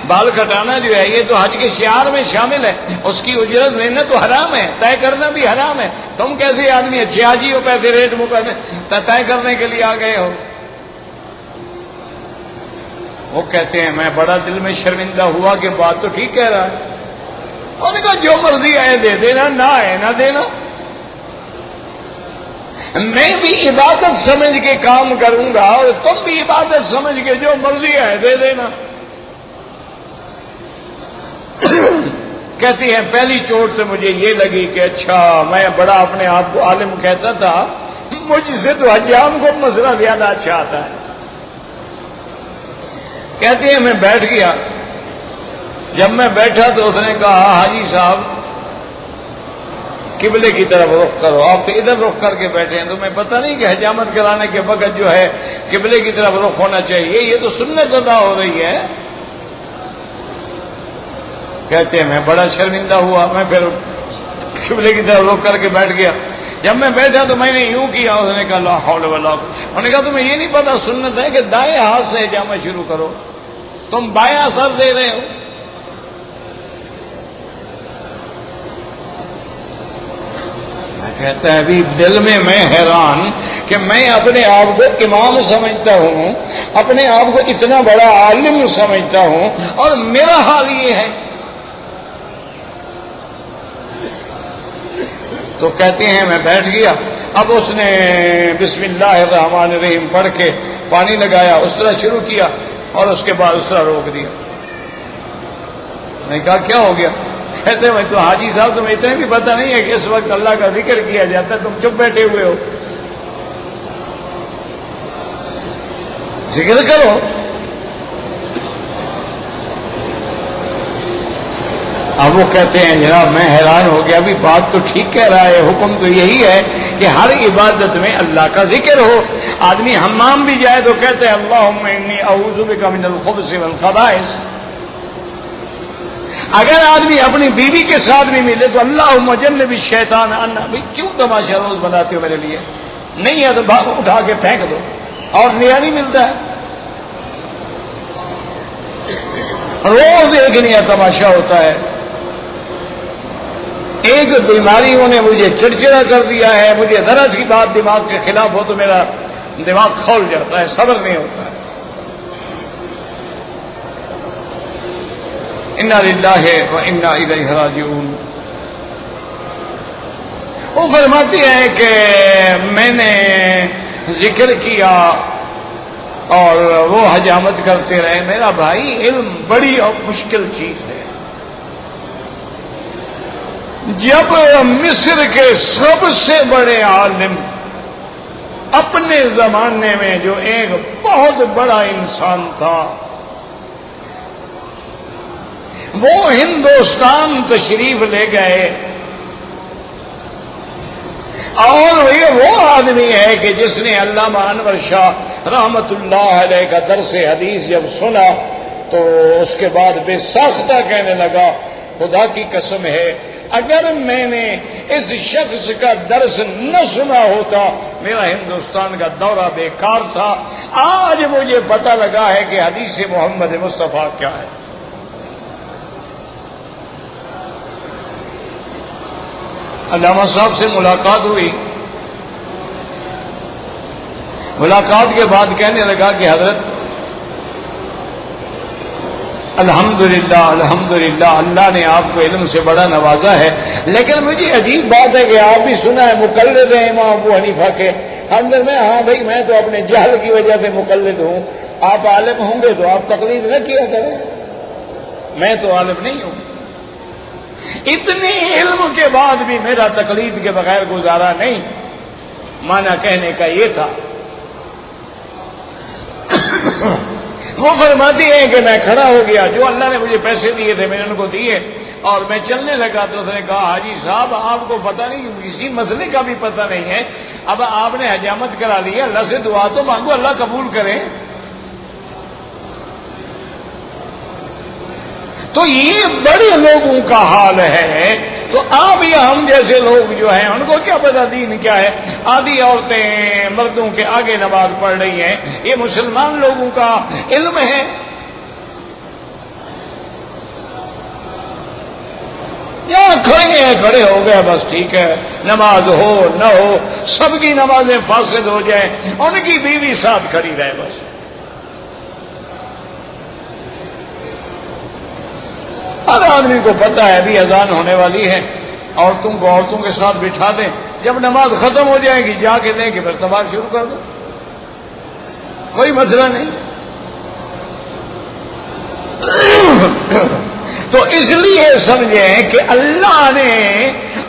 بال کٹانا جو ہے یہ تو حج کے شعار میں شامل ہے، اس کی اجرت لینا تو حرام ہے، طے کرنا بھی حرام ہے. تم کیسے آدمی اچھے حاجی ہو، پیسے ریٹ مقرر طے کرنے کے لیے آ گئے ہو؟ وہ کہتے ہیں میں بڑا دل میں شرمندہ ہوا کہ بات تو ٹھیک کہہ رہا ہے. انہوں نے کہا جو مرضی آئے دے دینا، نہ آئے نہ دینا، میں بھی عبادت سمجھ کے کام کروں گا اور تم بھی عبادت سمجھ کے جو مرضی ہے دے دینا. کہتی ہیں پہلی چوٹ سے مجھے یہ لگی کہ اچھا میں بڑا اپنے آپ کو عالم کہتا تھا، مجھ سے تو حجام کو مسئلہ زیادہ اچھا آتا ہے. کہتی ہیں میں بیٹھ گیا، جب میں بیٹھا تو اس نے کہا حاجی صاحب قبلے کی طرف رخ کرو، آپ تو ادھر رخ کر کے بیٹھے ہیں، تمہیں پتہ نہیں کہ حجامت کرانے کے وقت جو ہے قبلے کی طرف رخ ہونا چاہیے، یہ تو سنت ادا ہو رہی ہے. کہتے ہیں میں بڑا شرمندہ ہوا، میں پھر قبلے کی طرف رخ کر کے بیٹھ گیا. جب میں بیٹھا تو میں نے یوں کیا، اس نے کہا لا حول ولا قوت، انہوں نے کہا تمہیں یہ نہیں پتا سنت ہے کہ دائیں ہاتھ سے حجامت شروع کرو، تم بایاں سر دے رہے ہو. کہتا ہے ابھی دل میں حیران کہ میں اپنے آپ کو امام سمجھتا ہوں، اپنے آپ کو اتنا بڑا عالم سمجھتا ہوں، اور میرا حال یہ ہے. تو کہتے ہیں میں بیٹھ گیا، اب اس نے بسم اللہ الرحمن الرحیم پڑھ کے پانی لگایا، اس طرح شروع کیا اور اس کے بعد اس طرح روک دیا. میں نے کہا کیا ہو گیا؟ کہتے ہیں تو حاجی صاحب تمہیں اتنا بھی پتہ نہیں ہے کہ اس وقت اللہ کا ذکر کیا جاتا ہے، تم چپ بیٹھے ہوئے ہو، ذکر کرو. اب وہ کہتے ہیں جناب میں حیران ہو گیا، ابھی بات تو ٹھیک کہہ رہا ہے، حکم تو یہی ہے کہ ہر عبادت میں اللہ کا ذکر ہو. آدمی حمام بھی جائے تو کہتے ہیں اللہم انی اعوذ بک من الخبث والخبائث. اگر آدمی اپنی بیوی کے ساتھ بھی ملے تو اللہم جنب الشیطان عنا. بھائی کیوں تماشا روز بناتے ہو میرے لیے؟ نہیں ہے تو بھاگ اٹھا کے پھینک دو، اور نیا نہیں ملتا ہے. روز ایک نیا تماشا ہوتا ہے. ایک بیماریوں نے مجھے چڑچڑا کر دیا ہے، مجھے ذرا سی بات دماغ کے خلاف ہو تو میرا دماغ کھول جاتا ہے، صبر نہیں ہوتا ہے. انا للہ و انا الیہ راجعون. وہ فرماتے ہیں کہ میں نے ذکر کیا اور وہ حجامت کرتے رہے. میرا بھائی علم بڑی اور مشکل چیز ہے. جب مصر کے سب سے بڑے عالم اپنے زمانے میں جو ایک بہت بڑا انسان تھا وہ ہندوستان تشریف لے گئے، اور یہ وہ آدمی ہے کہ جس نے علامہ انور شاہ رحمت اللہ علیہ کا درس حدیث جب سنا تو اس کے بعد بے ساختہ کہنے لگا خدا کی قسم ہے اگر میں نے اس شخص کا درس نہ سنا ہوتا میرا ہندوستان کا دورہ بیکار تھا. آج مجھے پتہ لگا ہے کہ حدیث محمد مصطفیٰ کیا ہے. علامہ صاحب سے ملاقات ہوئی. ملاقات کے بعد کہنے لگا کہ حضرت الحمدللہ الحمدللہ اللہ نے آپ کو علم سے بڑا نوازا ہے، لیکن مجھے عجیب بات ہے کہ آپ بھی سنا ہے مقلد ہیں امام ابو حنیفہ کے. اندر میں ہاں بھائی میں تو اپنے جہل کی وجہ سے مقلد ہوں، آپ عالم ہوں گے تو آپ تقلید نہ کیا کریں. میں تو عالم نہیں ہوں، اتنے علم کے بعد بھی میرا تقلید کے بغیر گزارا نہیں. معنی کہنے کا یہ تھا. وہ فرماتی ہیں کہ میں کھڑا ہو گیا، جو اللہ نے مجھے پیسے دیے تھے میں نے ان کو دیے اور میں چلنے لگا تو اس نے کہا حاجی صاحب آپ کو پتہ نہیں، کسی مسئلے کا بھی پتہ نہیں ہے، اب آپ نے حجامت کرا لی، اللہ سے دعا تو مانگو اللہ قبول کرے. تو یہ بڑے لوگوں کا حال ہے. تو آپ یا ہم جیسے لوگ جو ہیں ان کو کیا پتا دین کیا ہے. آدھی عورتیں مردوں کے آگے نماز پڑھ رہی ہیں، یہ مسلمان لوگوں کا علم ہے. یہاں کھڑے ہو گئے بس ٹھیک ہے، نماز ہو نہ ہو سب کی نمازیں فاسد ہو جائیں، ان کی بیوی ساتھ کھڑی رہے بس. ہر آدمی کو پتہ ہے ابھی اذان ہونے والی ہے، عورتوں کو عورتوں کے ساتھ بٹھا دیں، جب نماز ختم ہو جائے گی جا کے دیں کہ پھر تباہ شروع کر دو، کوئی مسئلہ نہیں. تو اس لیے سمجھیں کہ اللہ نے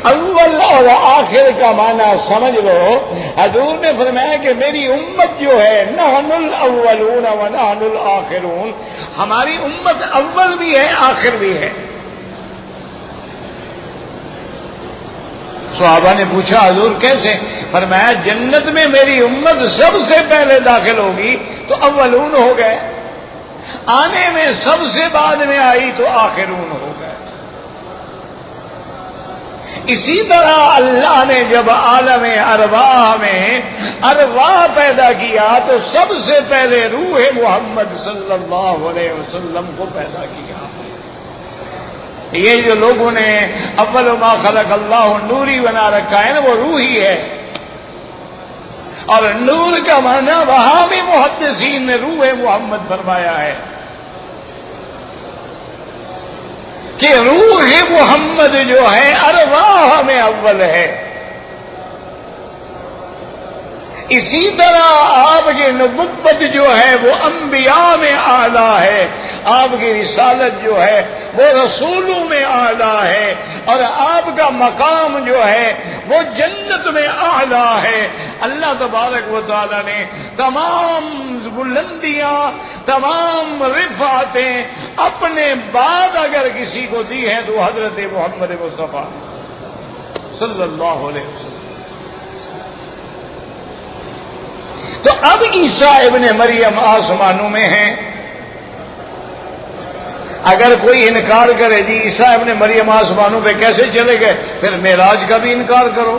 اول اور آخر کا معنی سمجھ لو. حضور نے فرمایا کہ میری امت جو ہے نحن الاولون و نحن الاخرون، ہماری امت اول بھی ہے آخر بھی ہے. صحابہ نے پوچھا حضور کیسے؟ فرمایا جنت میں میری امت سب سے پہلے داخل ہوگی تو اولون ہو گئے، آنے میں سب سے بعد میں آئی تو آخرون ہو گئے. اسی طرح اللہ نے جب عالم ارواح میں ارواح پیدا کیا تو سب سے پہلے روح محمد صلی اللہ علیہ وسلم کو پیدا کیا. یہ جو لوگوں نے اول ما خلق اللہ نوری بنا رکھا ہے نا وہ روح ہی ہے. اور نور کا معنی وہاں بھی محدثین نے روح محمد فرمایا ہے کہ روح محمد جو ہے ارواح میں اول ہے. اسی طرح آپ کی نبوت جو ہے وہ انبیاء میں اعلیٰ ہے، آپ کی رسالت جو ہے وہ رسولوں میں اعلیٰ ہے، اور آپ کا مقام جو ہے وہ جنت میں اعلیٰ ہے. اللہ تبارک و تعالی نے تمام بلندیاں تمام رفعتیں اپنے بعد اگر کسی کو دی ہیں تو حضرت محمد مصطفیٰ صلی اللہ علیہ وسلم. تو اب عیسیٰ ابن مریم آسمانوں میں ہیں. اگر کوئی انکار کرے جی عیسیٰ ابن مریم آسمانوں پہ کیسے چلے گئے، پھر معراج کا بھی انکار کرو،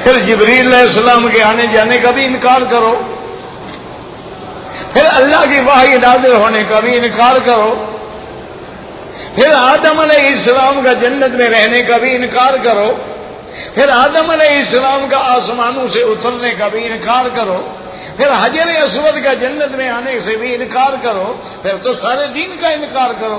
پھر جبریل علیہ السلام کے آنے جانے کا بھی انکار کرو، پھر اللہ کی وحی نازل ہونے کا بھی انکار کرو، پھر آدم علیہ السلام کا جنت میں رہنے کا بھی انکار کرو، پھر آدم علیہ السلام کا آسمانوں سے اترنے کا بھی انکار کرو، پھر حجر اسود کا جنت میں آنے سے بھی انکار کرو، پھر تو سارے دین کا انکار کرو.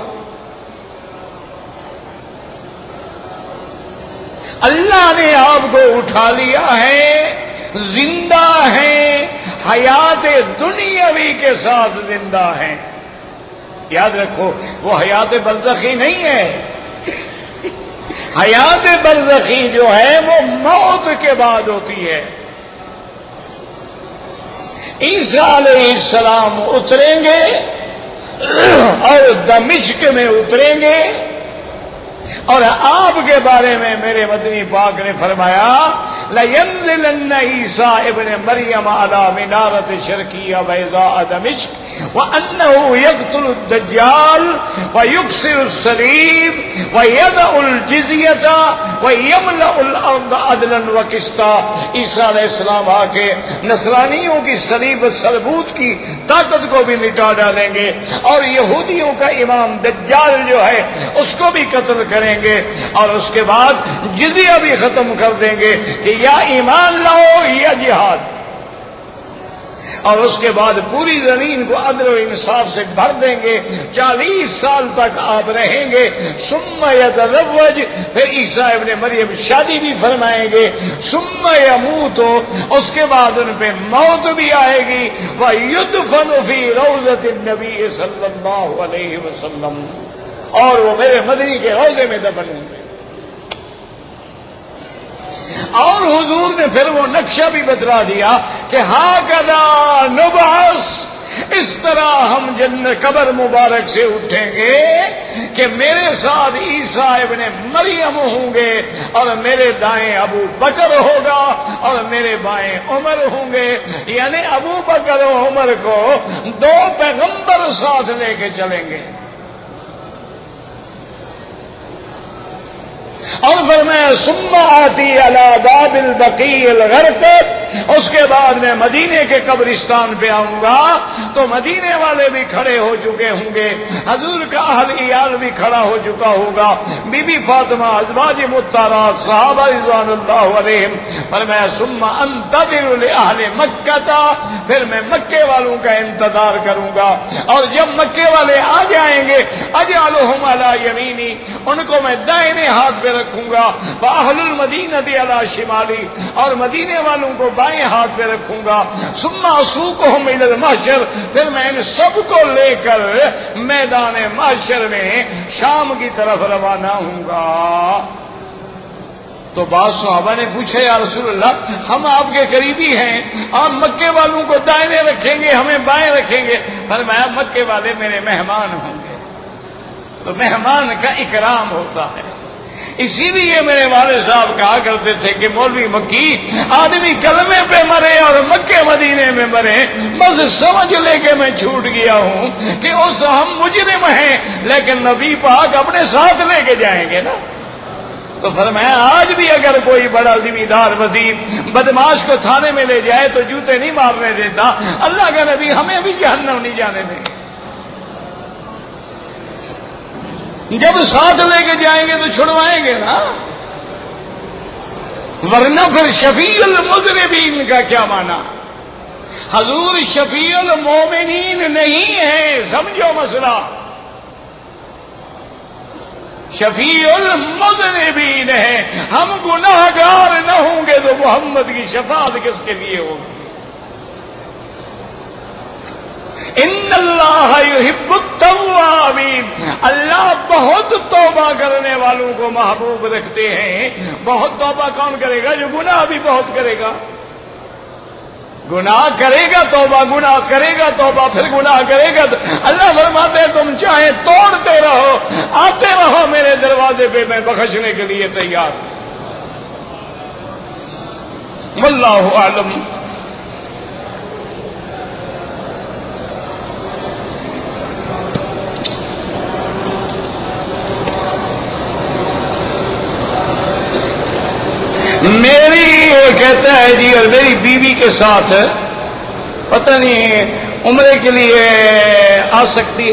اللہ نے آپ کو اٹھا لیا ہے، زندہ ہیں، حیات دنیاوی کے ساتھ زندہ ہیں. یاد رکھو وہ حیات برزخی نہیں ہے. حیات برزخی جو ہے وہ موت کے بعد ہوتی ہے. عیسیٰ علیہ السلام اتریں گے اور دمشق میں اتریں گے، اور آپ کے بارے میں میرے مدنی پاک نے فرمایا لینزلن عیسیٰ ابن مریم علی منارۃ شرقیہ بیضاء دمشق وانہ یقتل الدجال ویکسر الصلیب ویدع الجزیۃ ویملأ الارض عدلا وقسطا. عیسیٰ علیہ السلام آ کے نصرانیوں کی صلیب سلبوت کی طاقت کو بھی مٹا ڈالیں گے اور یہودیوں کا امام دجال جو ہے اس کو بھی قتل کریں گے اور اس کے بعد جزیہ بھی ختم کر دیں گے کہ یا ایمان لاؤ یا جہاد. اور اس کے بعد پوری زمین کو عدل و انصاف سے بھر دیں گے. 40 سال تک آپ رہیں گے. ثم یتزوج, پھر عیسیٰ ابن مریم شادی بھی فرمائیں گے. ثم یموت, اس کے بعد ان پہ موت بھی آئے گی. ویدفن فی روضۃ النبی صلی اللہ علیہ وسلم, اور وہ میرے مدنی کے روضے میں دفن ہوں گے. اور حضور نے پھر وہ نقشہ بھی بتلا دیا کہ ہاکذا نبعث, اس طرح ہم قبر مبارک سے اٹھیں گے کہ میرے ساتھ عیسیٰ ابن مریم ہوں گے اور میرے دائیں ابو بکر ہوگا اور میرے بائیں عمر ہوں گے. یعنی ابو بکر و عمر کو 2 پیغمبر ساتھ لے کے چلیں گے. اور فرمایا ثم آتی علی باب البقیع الغرقد, اس کے بعد میں مدینے کے قبرستان پہ آؤں گا تو مدینے والے بھی کھڑے ہو چکے ہوں گے, حضور کا اہل عیال بھی کھڑا ہو چکا ہوگا, بی بی فاطمہ, ازواج مطہرات, صحابہ رضوان اللہ علیہم. فرمایا ثم انتظر لاہل مکہ, پھر میں مکے والوں کا انتظار کروں گا اور جب مکے والے آ جائیں گے اجعلہم علی یمینی, ان کو میں دائنے ہاتھ پہ رکھوں گا. واہل المدینہ علی شمالی, اور مدینے والوں کو بائیں ہاتھ پہ رکھوں گا. ثم اسوقہم الی المحشر, پھر میں ان سب کو لے کر میدان محشر میں شام کی طرف روانہ ہوں گا. تو بعض صحابہ نے پوچھا یا رسول اللہ ہم آپ کے قریبی ہیں, آپ مکے والوں کو دائنے رکھیں گے ہمیں بائیں رکھیں گے. فرمایا مکے والے میرے مہمان ہوں گے, تو مہمان کا اکرام ہوتا ہے. اسی لیے میرے والد صاحب کہا کرتے تھے کہ مولوی مکی آدمی کلمے پہ مرے اور مکے مدینے میں مرے, بس سمجھ لے کہ میں چھوٹ گیا ہوں کہ اس ہم مجرم ہیں لیکن نبی پاک اپنے ساتھ لے کے جائیں گے نا. تو فرمایا آج بھی اگر کوئی بڑا ذمہ دار وزیر بدماش کو تھانے میں لے جائے تو جوتے نہیں مارنے دیتا, اللہ کا نبی ہمیں بھی جہنم نہیں جانے دیں. جب ساتھ لے کے جائیں گے تو چھڑوائیں گے نا, ورنہ پھر شفیع المذنبین کا کیا معنی؟ حضور شفیع المومنین نہیں ہے, سمجھو مسئلہ. شفیع المذنبین ہے. ہم گناہ گار نہ ہوں گے تو محمد کی شفاعت کس کے لیے ہوگی؟ ان اللہ یحب التوابین, اللہ بہت توبہ کرنے والوں کو محبوب رکھتے ہیں. بہت توبہ کون کرے گا؟ جو گناہ بھی بہت کرے گا. گناہ کرے گا توبہ, گناہ کرے گا توبہ, پھر گناہ کرے گا. اللہ فرماتے ہیں تم چاہے توڑتے رہو, آتے رہو میرے دروازے پہ, میں بخشنے کے لیے تیار ہوں. واللہ اعلم. میری کہتا ہے جی, اور میری بیوی کے ساتھ پتہ نہیں عمرے کے لیے آ سکتی,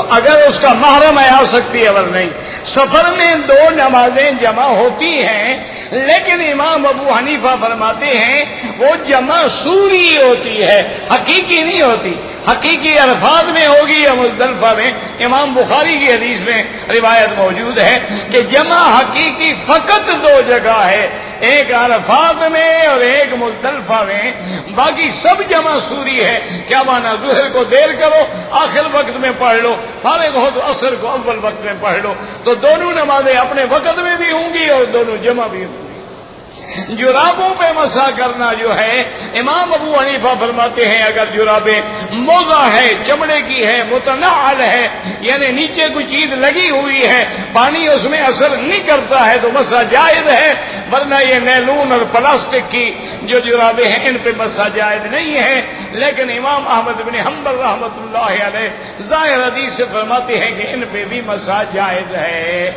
اگر اس کا محرم ہے آ سکتی ہے, اگر نہیں. سفر میں 2 نمازیں جمع ہوتی ہیں, لیکن امام ابو حنیفہ فرماتے ہیں وہ جمع سوری ہوتی ہے, حقیقی نہیں ہوتی. حقیقی عرفات میں ہوگی یا مزدلفہ میں. امام بخاری کی حدیث میں روایت موجود ہے کہ جمع حقیقی فقط 2 جگہ ہے, ایک عرفات میں اور ایک مزدلفہ میں, باقی سب جمع سوری ہے. کیا مانا؟ ظہر کو دیر کرو آخر وقت میں پڑھ لو, فارغ ہو تو عصر کو اول وقت میں پڑھ لو, تو دونوں نمازیں اپنے وقت میں بھی ہوں گی اور دونوں جمع بھی ہوں گی. جرابوں پہ مسح کرنا جو ہے، امام ابو حنیفہ فرماتے ہیں اگر جرابیں موزہ ہے، چمڑے کی ہے، متنعل ہے، یعنی نیچے کوئی چیز لگی ہوئی ہے، پانی اس میں اثر نہیں کرتا ہے تو مسح جائز ہے، ورنہ یہ نیلون اور پلاسٹک کی جو جرابیں ہیں ان پہ مسح جائز نہیں ہے۔ لیکن امام احمد بن حنبل رحمۃ اللہ علیہ ظاہر حدیث سے فرماتے ہیں کہ ان پہ بھی مسح جائز ہے۔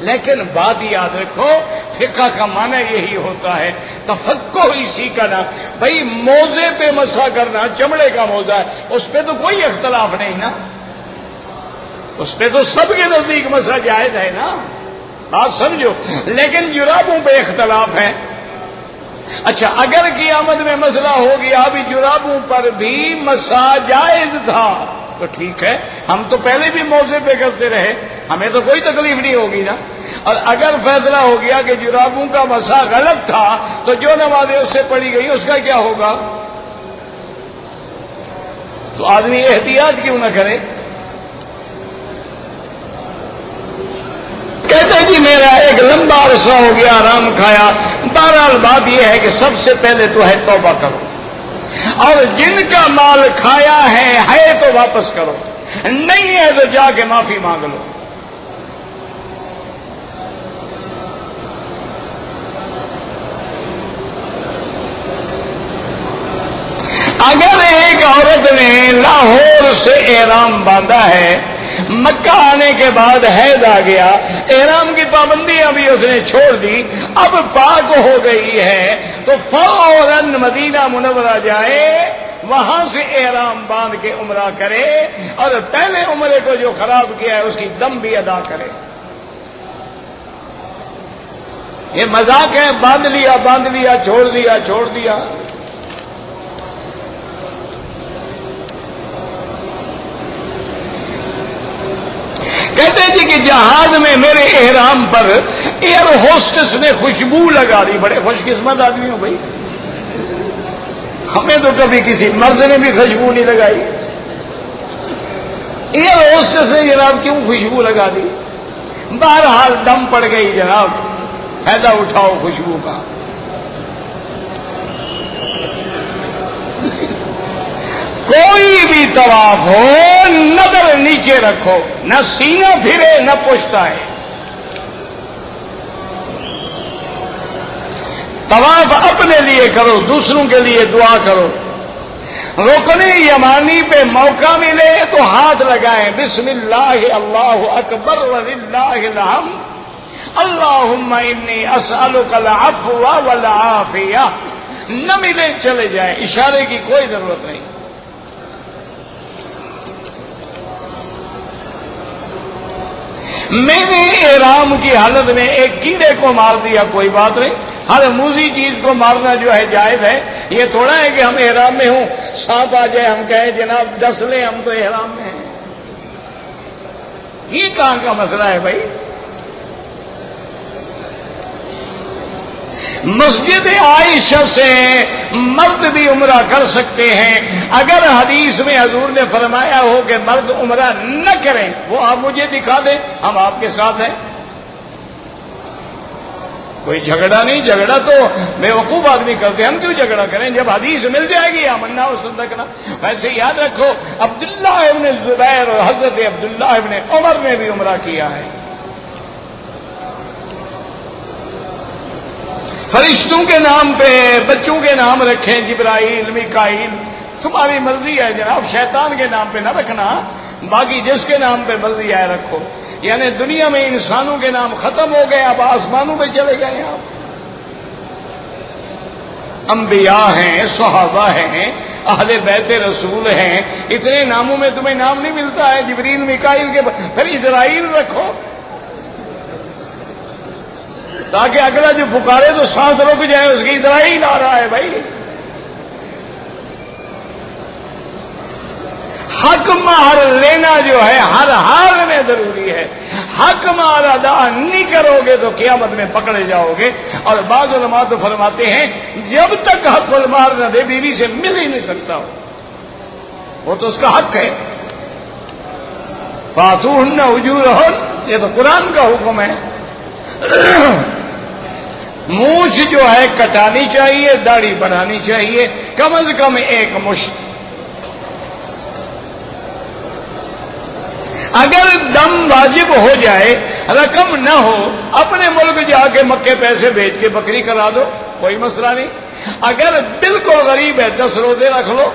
لیکن بات یاد رکھو، فقہ کا معنی یہی ہوتا ہے، تفقہ اسی کا نام۔ بھائی موزے پہ مسح کرنا، چمڑے کا موزہ ہے، اس پہ تو کوئی اختلاف نہیں نا، اس پہ تو سب کے نزدیک مسح جائز ہے نا، بات سمجھو۔ لیکن جرابوں پہ اختلاف ہے۔ اچھا اگر قیامت میں مسئلہ ہو گیا ابھی جرابوں پر بھی مسح جائز تھا تو ٹھیک ہے، ہم تو پہلے بھی موزے پہ کرتے رہے، ہمیں تو کوئی تکلیف نہیں ہوگی نا۔ اور اگر فیصلہ ہو گیا کہ جرابوں کا مسح غلط تھا تو جو نمازیں اس سے پڑھی گئی اس کا کیا ہوگا؟ تو آدمی احتیاط کیوں نہ کرے؟ کہتے جی میرا ایک لمبا عرصہ ہو گیا آرام کھایا۔ بہرحال بات یہ ہے کہ سب سے پہلے تو ہے توبہ کرو، اور جن کا مال کھایا ہے تو واپس کرو، نہیں ہے تو جا کے معافی مانگ لو۔ اگر ایک عورت نے لاہور سے احرام باندھا ہے، مکہ آنے کے بعد حیض آ گیا، احرام کی پابندیاں بھی اس نے چھوڑ دی، اب پاک ہو گئی ہے تو فوراً مدینہ منورہ جائے، وہاں سے احرام باندھ کے عمرہ کرے، اور پہلے عمرے کو جو خراب کیا ہے اس کی دم بھی ادا کرے۔ یہ مذاق ہے، باندھ لیا چھوڑ دیا۔ کہتے جی کہ جہاز میں میرے احرام پر ایئر ہوسٹس نے خوشبو لگا دی، بڑے خوش قسمت آدمی ہو بھائی، ہمیں تو کبھی کسی مرد نے بھی خوشبو نہیں لگائی، ایئر ہوسٹس نے جناب کیوں خوشبو لگا دی؟ بہرحال دم پڑ گئی جناب، فائدہ اٹھاؤ خوشبو کا۔ کوئی بھی طواف ہو نظر نیچے رکھو، نہ سینہ پھرے نہ پشت آئے۔ طواف اپنے لیے کرو، دوسروں کے لیے دعا کرو۔ رکن یمانی پہ موقع ملے تو ہاتھ لگائیں، بسم اللہ اللہ اکبر وللہ الحمد، اللہم انی اسألک العفو والعافیہ، نہ ملے چلے جائیں، اشارے کی کوئی ضرورت نہیں۔ میں نے احرام کی حالت میں ایک کیڑے کو مار دیا، کوئی بات نہیں، ہر موذی چیز کو مارنا جو ہے جائز ہے۔ یہ تھوڑا ہے کہ ہم احرام میں ہوں، سانپ آ جائے ہم کہیں جناب ڈس لیں، ہم تو احرام میں ہیں، یہ کہاں کا مسئلہ ہے بھائی؟ مسجد عائشہ سے مرد بھی عمرہ کر سکتے ہیں، اگر حدیث میں حضور نے فرمایا ہو کہ مرد عمرہ نہ کریں، وہ آپ مجھے دکھا دیں، ہم آپ کے ساتھ ہیں، کوئی جھگڑا نہیں۔ جھگڑا تو بے وقوف آدمی کرتے ہیں، ہم کیوں جھگڑا کریں؟ جب حدیث مل جائے گی آمنا و صدقنا۔ ویسے یاد رکھو عبداللہ ابن زبیر اور حضرت عبداللہ ابن عمر نے بھی عمرہ کیا ہے۔ فرشتوں کے نام پہ بچوں کے نام رکھیں، جبرائیل میکائیل، تمہاری مرضی ہے جناب، شیطان کے نام پہ نہ رکھنا، باقی جس کے نام پہ مرضی ہے رکھو۔ یعنی دنیا میں انسانوں کے نام ختم ہو گئے، اب آسمانوں پہ چلے گئے آپ۔ انبیاء ہیں، صحابہ ہیں، اہل بیت رسول ہیں، اتنے ناموں میں تمہیں نام نہیں ملتا ہے جبریل میکائیل کے، پھر اسرائیل رکھو تاکہ اگلا جو پکارے تو سانس رک جائے، اس کی اسرائیل آ رہا ہے بھائی۔ حق مہر لینا جو ہے ہر حال میں ضروری ہے، حق مہر ادا نہیں کرو گے تو قیامت میں پکڑے جاؤ گے۔ اور بعض علماء تو فرماتے ہیں جب تک حق المہر نہ دے بیوی سے مل ہی نہیں سکتا، وہ تو اس کا حق ہے۔ فاتوہن اجورہن، یہ تو قرآن کا حکم ہے۔ مونچھ جو ہے کٹانی چاہیے، داڑھی بنانی چاہیے، کم از کم ایک مشت۔ اگر دم واجب ہو جائے، رقم نہ ہو، اپنے ملک جا کے مکے پیسے بھیج کے بکری کرا دو، کوئی مسئلہ نہیں۔ اگر بالکل غریب ہے 10 روزے رکھ لو۔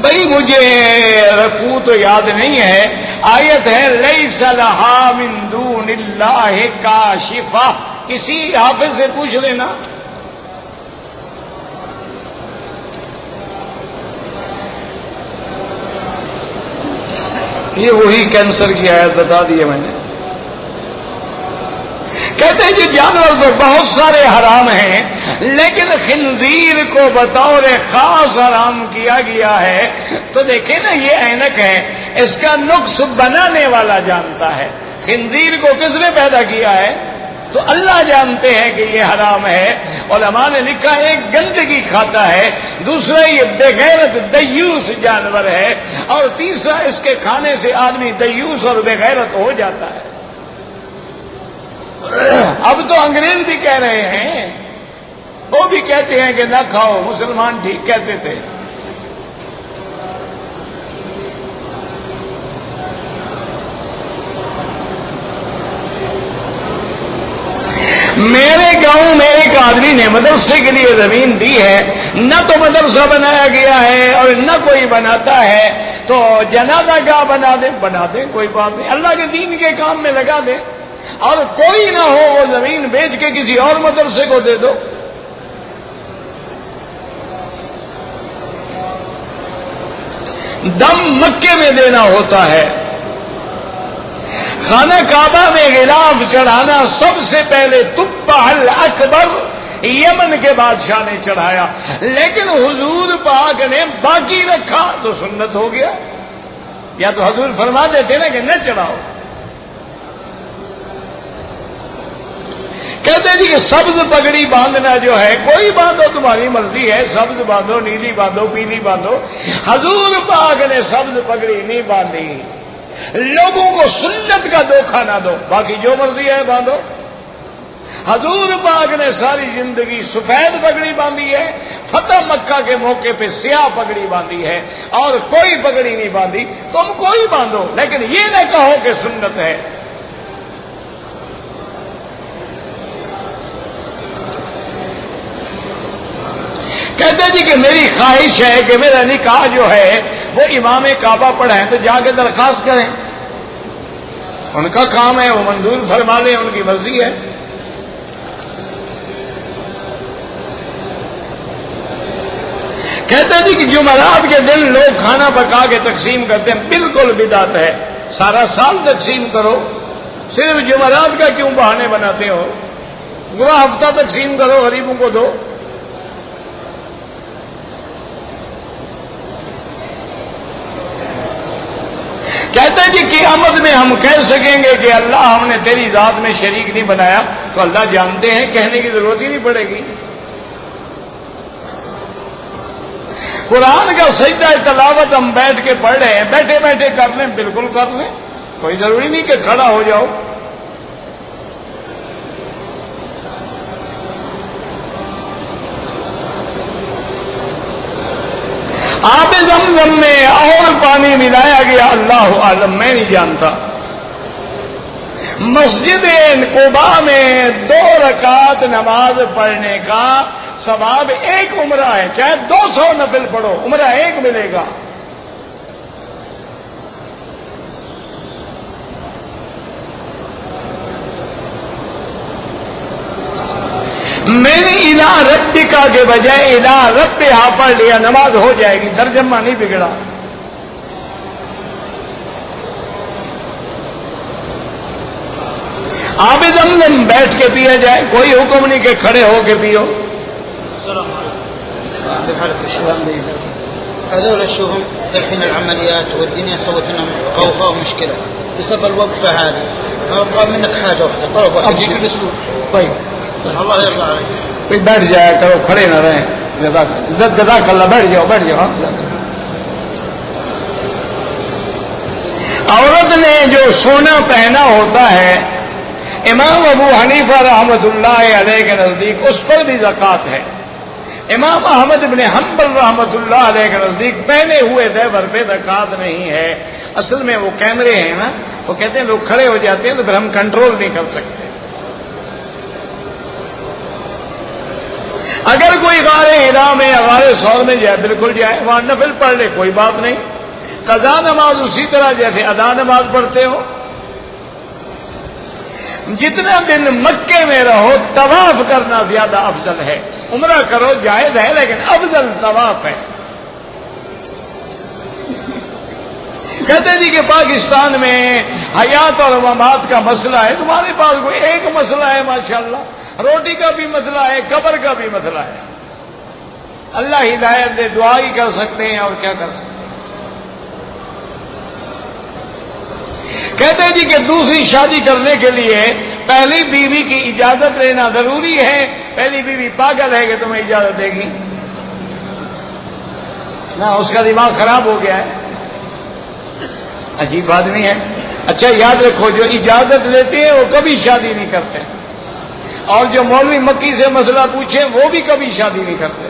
بھائی مجھے رکوع تو یاد نہیں ہے، آیت ہے لیس لہا من دون اللہ کاشفہ، کسی حافظ سے پوچھ لینا۔ یہ وہی کینسر کی آیت بتا دی ہے میں نے۔ کہتے ہیں کہ جانور تو بہت سارے حرام ہیں، لیکن خنزیر کو بطور خاص حرام کیا گیا ہے۔ تو دیکھیں نا، یہ اینک ہے، اس کا نقص بنانے والا جانتا ہے۔ خنزیر کو کس نے پیدا کیا ہے؟ تو اللہ جانتے ہیں کہ یہ حرام ہے۔ علماء نے لکھا ہے ایک گندگی کھاتا ہے، دوسرا یہ بے غیرت دیوس جانور ہے، اور تیسرا اس کے کھانے سے آدمی دیوس اور بے غیرت ہو جاتا ہے۔ اب تو انگریز بھی کہہ رہے ہیں، وہ بھی کہتے ہیں کہ نہ کھاؤ، مسلمان ٹھیک کہتے تھے۔ میرے گاؤں میں ایک آدمی نے مدرسے کے لیے زمین دی ہے، نہ تو مدرسہ بنایا گیا ہے اور نہ کوئی بناتا ہے، تو جنازہ گاہ بنا دیں کوئی بات نہیں، اللہ کے دین کے کام میں لگا دیں، اور کوئی نہ ہو وہ زمین بیچ کے کسی اور مدرسے کو دے دو۔ دم مکے میں دینا ہوتا ہے۔ خانہ کعبہ میں غلاف چڑھانا سب سے پہلے تبع الاکبر یمن کے بادشاہ نے چڑھایا، لیکن حضور پاک نے باقی رکھا تو سنت ہو گیا، یا تو حضور فرما دیتے نا کہ نہ چڑھاؤ۔ کہتے جی کہ سبز پگڑی باندھنا جو ہے، کوئی باندھو تمہاری مرضی ہے، سبز باندھو، نیلی باندھو، پیلی باندھو، حضور پاک نے سبز پگڑی نہیں باندھی۔ لوگوں کو سنت کا دھوکہ نہ دو، باقی جو مرضی ہے باندھو۔ حضور پاک نے ساری زندگی سفید پگڑی باندھی ہے، فتح مکہ کے موقع پہ سیاہ پگڑی باندھی ہے، اور کوئی پگڑی نہیں باندھی۔ تم کوئی باندھو، لیکن یہ نہ کہو کہ سنت ہے۔ کہتے جی کہ میری خواہش ہے کہ میرا نکاح جو ہے وہ امام کعبہ پڑھیں، تو جا کے درخواست کریں، ان کا کام ہے، وہ منظور فرما لیں، ان کی مرضی ہے۔ کہتے جی کہ جمعرات کے دن لوگ کھانا پکا کے تقسیم کرتے ہیں، بالکل بدعت ہے، سارا سال تقسیم کرو، صرف جمعرات کا کیوں بہانے بناتے ہو؟ پورا ہفتہ تقسیم کرو، غریبوں کو دو۔ کہتے ہیں جی قیامت میں ہم کہہ سکیں گے کہ اللہ ہم نے تیری ذات میں شریک نہیں بنایا، تو اللہ جانتے ہیں، کہنے کی ضرورت ہی نہیں پڑے گی۔ قرآن کا سجدہ تلاوت ہم بیٹھ کے پڑھ رہے ہیں، بیٹھے بیٹھے کر لیں، بالکل کر لیں، کوئی ضروری نہیں کہ کھڑا ہو جاؤ۔ آب زمزم میں اور پانی ملایا گیا، اللہ عالم، میں نہیں جانتا۔ مسجد قباء میں 2 رکعت نماز پڑھنے کا ثواب 1 عمرہ ہے، چاہے 200 نفل پڑھو، عمرہ 1 ملے گا۔ میں نے الہ ربکا کے بجائے الہ ربہا پڑھ لیا، نماز ہو جائے گی، ترجمہ نہیں بگڑا۔ آب زمزم بیٹھ کے پیا جائے، کوئی حکم نہیں کہ کھڑے ہو کے پیو۔ هذول الشؤون الحين العمليات والدنيا سوت لنا غوغاء ومشكله بسبب الوقفه هذه، ما ابغى منك حاجه واحده، طلب تجيك الاسلوب. طيب الله يرضى عليك. کوئی بیٹھ جایا کرو، کھڑے نہ رہیں۔ جزاک اللہ، بیٹھ جاؤ بیٹھ جاؤ۔ عورت عورت نے جو سونا پہنا ہوتا ہے امام ابو حنیفہ رحمۃ اللہ علیہ کے نزدیک اس پر بھی زکوٰۃ ہے. امام احمد بن حنبل رحمۃ اللہ علیہ کے نزدیک پہنے ہوئے زیور پہ زکوٰۃ نہیں ہے. اصل میں وہ کیمرے ہیں نا، وہ کہتے ہیں لوگ کھڑے ہو جاتے ہیں تو پھر ہم کنٹرول نہیں کر سکتے. اگر کوئی غار احرام میں یا غار ثور میں جائے بالکل جائے، وہاں نفل پڑھ لے کوئی بات نہیں. قضا نماز اسی طرح جیسے ادا نماز پڑھتے ہو. جتنا دن مکے میں رہو طواف کرنا زیادہ افضل ہے. عمرہ کرو جائز ہے لیکن افضل طواف ہے. کہتے جی کہ پاکستان میں حیات اور ممات کا مسئلہ ہے، تمہارے پاس کوئی ایک مسئلہ ہے ماشاءاللہ. روٹی کا بھی مسئلہ ہے، قبر کا بھی مسئلہ ہے. اللہ ہدایت دے، دعا ہی کر سکتے ہیں اور کیا کر سکتے ہیں. کہتے جی کہ دوسری شادی کرنے کے لیے پہلی بیوی کی اجازت لینا ضروری ہے. پہلی بیوی پاگل ہے کہ تمہیں اجازت دے گی؟ نہ، اس کا دماغ خراب ہو گیا ہے، عجیب آدمی ہے. اچھا یاد رکھو، جو اجازت لیتے ہیں وہ کبھی شادی نہیں کرتے، اور جو مولوی مکی سے مسئلہ پوچھے وہ بھی کبھی شادی نہیں کرتے.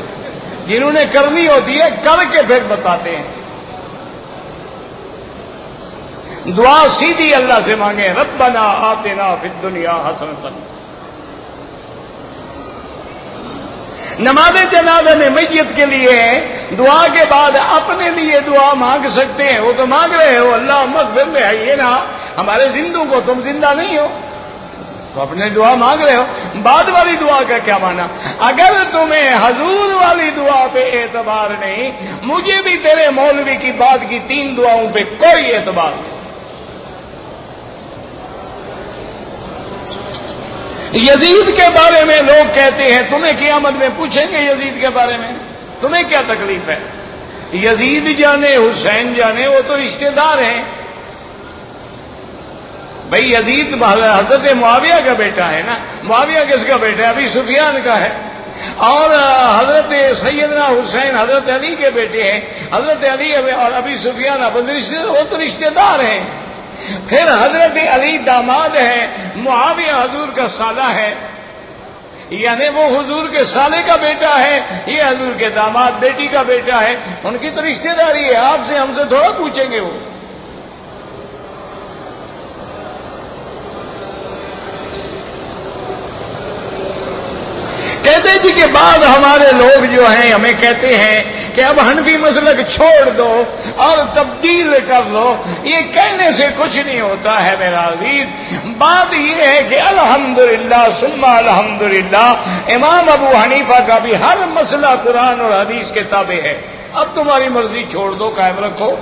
جنہوں نے کرنی ہوتی ہے کر کے پھر بتاتے ہیں. دعا سیدھی اللہ سے مانگے، ربنا آتنا فی الدنیا حسنۃ. نماز جنازہ میں میت کے لیے دعا کے بعد اپنے لیے دعا مانگ سکتے ہیں. وہ تو مانگ رہے ہو اللہ مغفر لے، یہ نا ہمارے زندوں کو، تم زندہ نہیں ہو تو اپنے دعا مانگ رہے ہو. بعد والی دعا کا کیا مانا؟ اگر تمہیں حضور والی دعا پہ اعتبار نہیں، مجھے بھی تیرے مولوی کی بات کی 3 دعاؤں پہ کوئی اعتبار نہیں. یزید کے بارے میں لوگ کہتے ہیں تمہیں قیامت میں پوچھیں گے یزید کے بارے میں تمہیں کیا تکلیف ہے. یزید جانے حسین جانے، وہ تو رشتہ دار ہیں. بھائی یزید حضرت معاویہ کا بیٹا ہے نا. معاویہ کس کا بیٹا ہے؟ ابی سفیان کا ہے. اور حضرت سیدنا حسین حضرت علی کے بیٹے ہیں. حضرت علی اور ابی سفیان وہ تو رشتہ دار ہیں. پھر حضرت علی داماد ہے، معاویہ حضور کا سالہ ہے، یعنی وہ حضور کے سالے کا بیٹا ہے، یہ حضور کے داماد بیٹی کا بیٹا ہے. ان کی تو رشتہ داری ہے، آپ سے ہم سے تھوڑا پوچھیں گے. وہ کہتے جی کہ بعض ہمارے لوگ جو ہیں ہمیں کہتے ہیں کہ اب حنفی مسلک چھوڑ دو اور تبدیل کر لو. یہ کہنے سے کچھ نہیں ہوتا ہے میرا عزیز. بات یہ ہے کہ الحمدللہ ثم الحمدللہ امام ابو حنیفہ کا بھی ہر مسئلہ قرآن اور حدیث کے تابع ہے. اب تمہاری مرضی چھوڑ دو، قائم رکھو.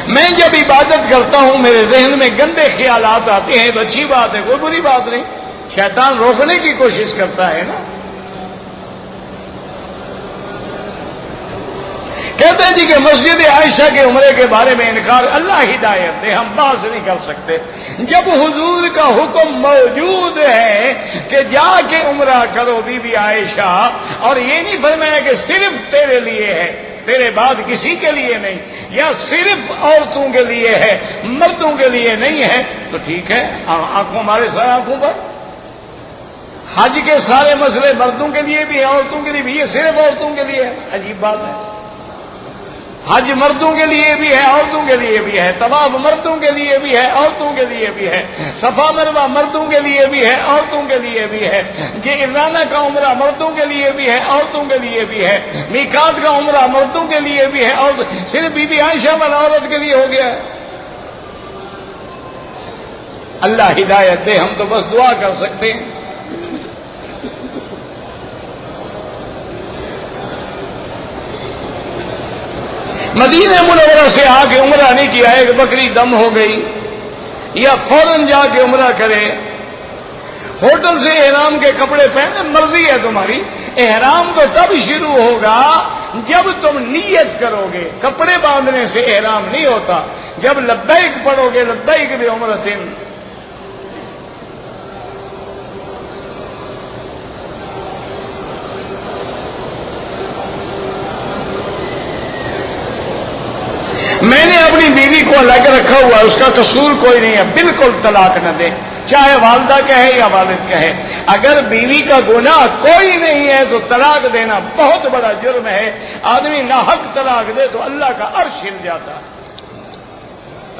میں جب عبادت کرتا ہوں میرے ذہن میں گندے خیالات آتے ہیں تو اچھی بات ہے، کوئی بری بات نہیں. شیطان روکنے کی کوشش کرتا ہے نا. کہتے ہیں جی کہ مسجد عائشہ کے عمرے کے بارے میں انکار، اللہ ہدایت دے، ہم بات نہیں کر سکتے. جب حضور کا حکم موجود ہے کہ جا کے عمرہ کرو بی بی عائشہ، اور یہ نہیں فرمایا کہ صرف تیرے لیے ہے، تیرے بعد کسی کے لیے نہیں، یا صرف عورتوں کے لیے ہے مردوں کے لیے نہیں ہے، تو ٹھیک ہے. آنکھوں ہمارے سر آنکھوں پر. حج کے سارے مسئلے مردوں کے لیے بھی ہے عورتوں کے لیے بھی، یہ صرف عورتوں کے لیے ہے. عجیب بات ہے. حج مردوں کے لیے بھی ہے عورتوں کے لیے بھی ہے، طواف مردوں کے لیے بھی ہے عورتوں کے لیے بھی ہے، صفا مروہ مردوں کے لیے بھی ہے عورتوں کے لیے بھی ہے، جعرانہ کا عمرہ مردوں کے لیے بھی ہے عورتوں کے لیے بھی ہے، میقات کا عمرہ مردوں کے لیے بھی ہے، اور صرف بی بی عائشہ والا عورت کے لیے ہو گیا ہے. اللہ ہدایت دے، ہم تو بس دعا کر سکتے ہیں. مدینہ منورہ سے آ کے عمرہ نہیں کیا، ایک بکری دم ہو گئی، یا فوراً جا کے عمرہ کرے. ہوٹل سے احرام کے کپڑے پہنے، مرضی ہے تمہاری. احرام تو تب شروع ہوگا جب تم نیت کرو گے. کپڑے باندھنے سے احرام نہیں ہوتا. جب لبیک پڑھو گے لبیک بعمرۃ. میں نے اپنی بیوی کو الگ رکھا ہوا ہے، اس کا قصور کوئی نہیں ہے، بالکل طلاق نہ دے، چاہے والدہ کہے یا والد کہے۔ اگر بیوی کا گناہ کوئی نہیں ہے تو طلاق دینا بہت بڑا جرم ہے، آدمی ناحق طلاق دے تو اللہ کا عرش ہل جاتا ہے۔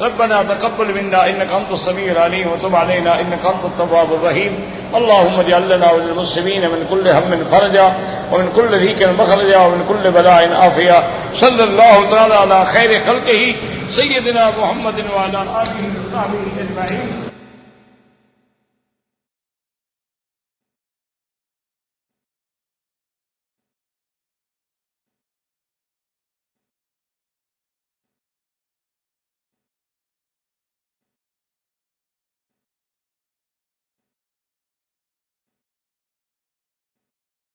ربنا تقبل منا انك انت السميع العليم وتب علينا انك انت التواب الرحيم اللهم اجعل لنا وللمسلمين من كل هم فرجا ومن كل ضيق مخرجا ومن كل بلاء عافيا صلى الله تعالى على خير خلقه سيدنا محمد وعلى اله وصحبه اجمعين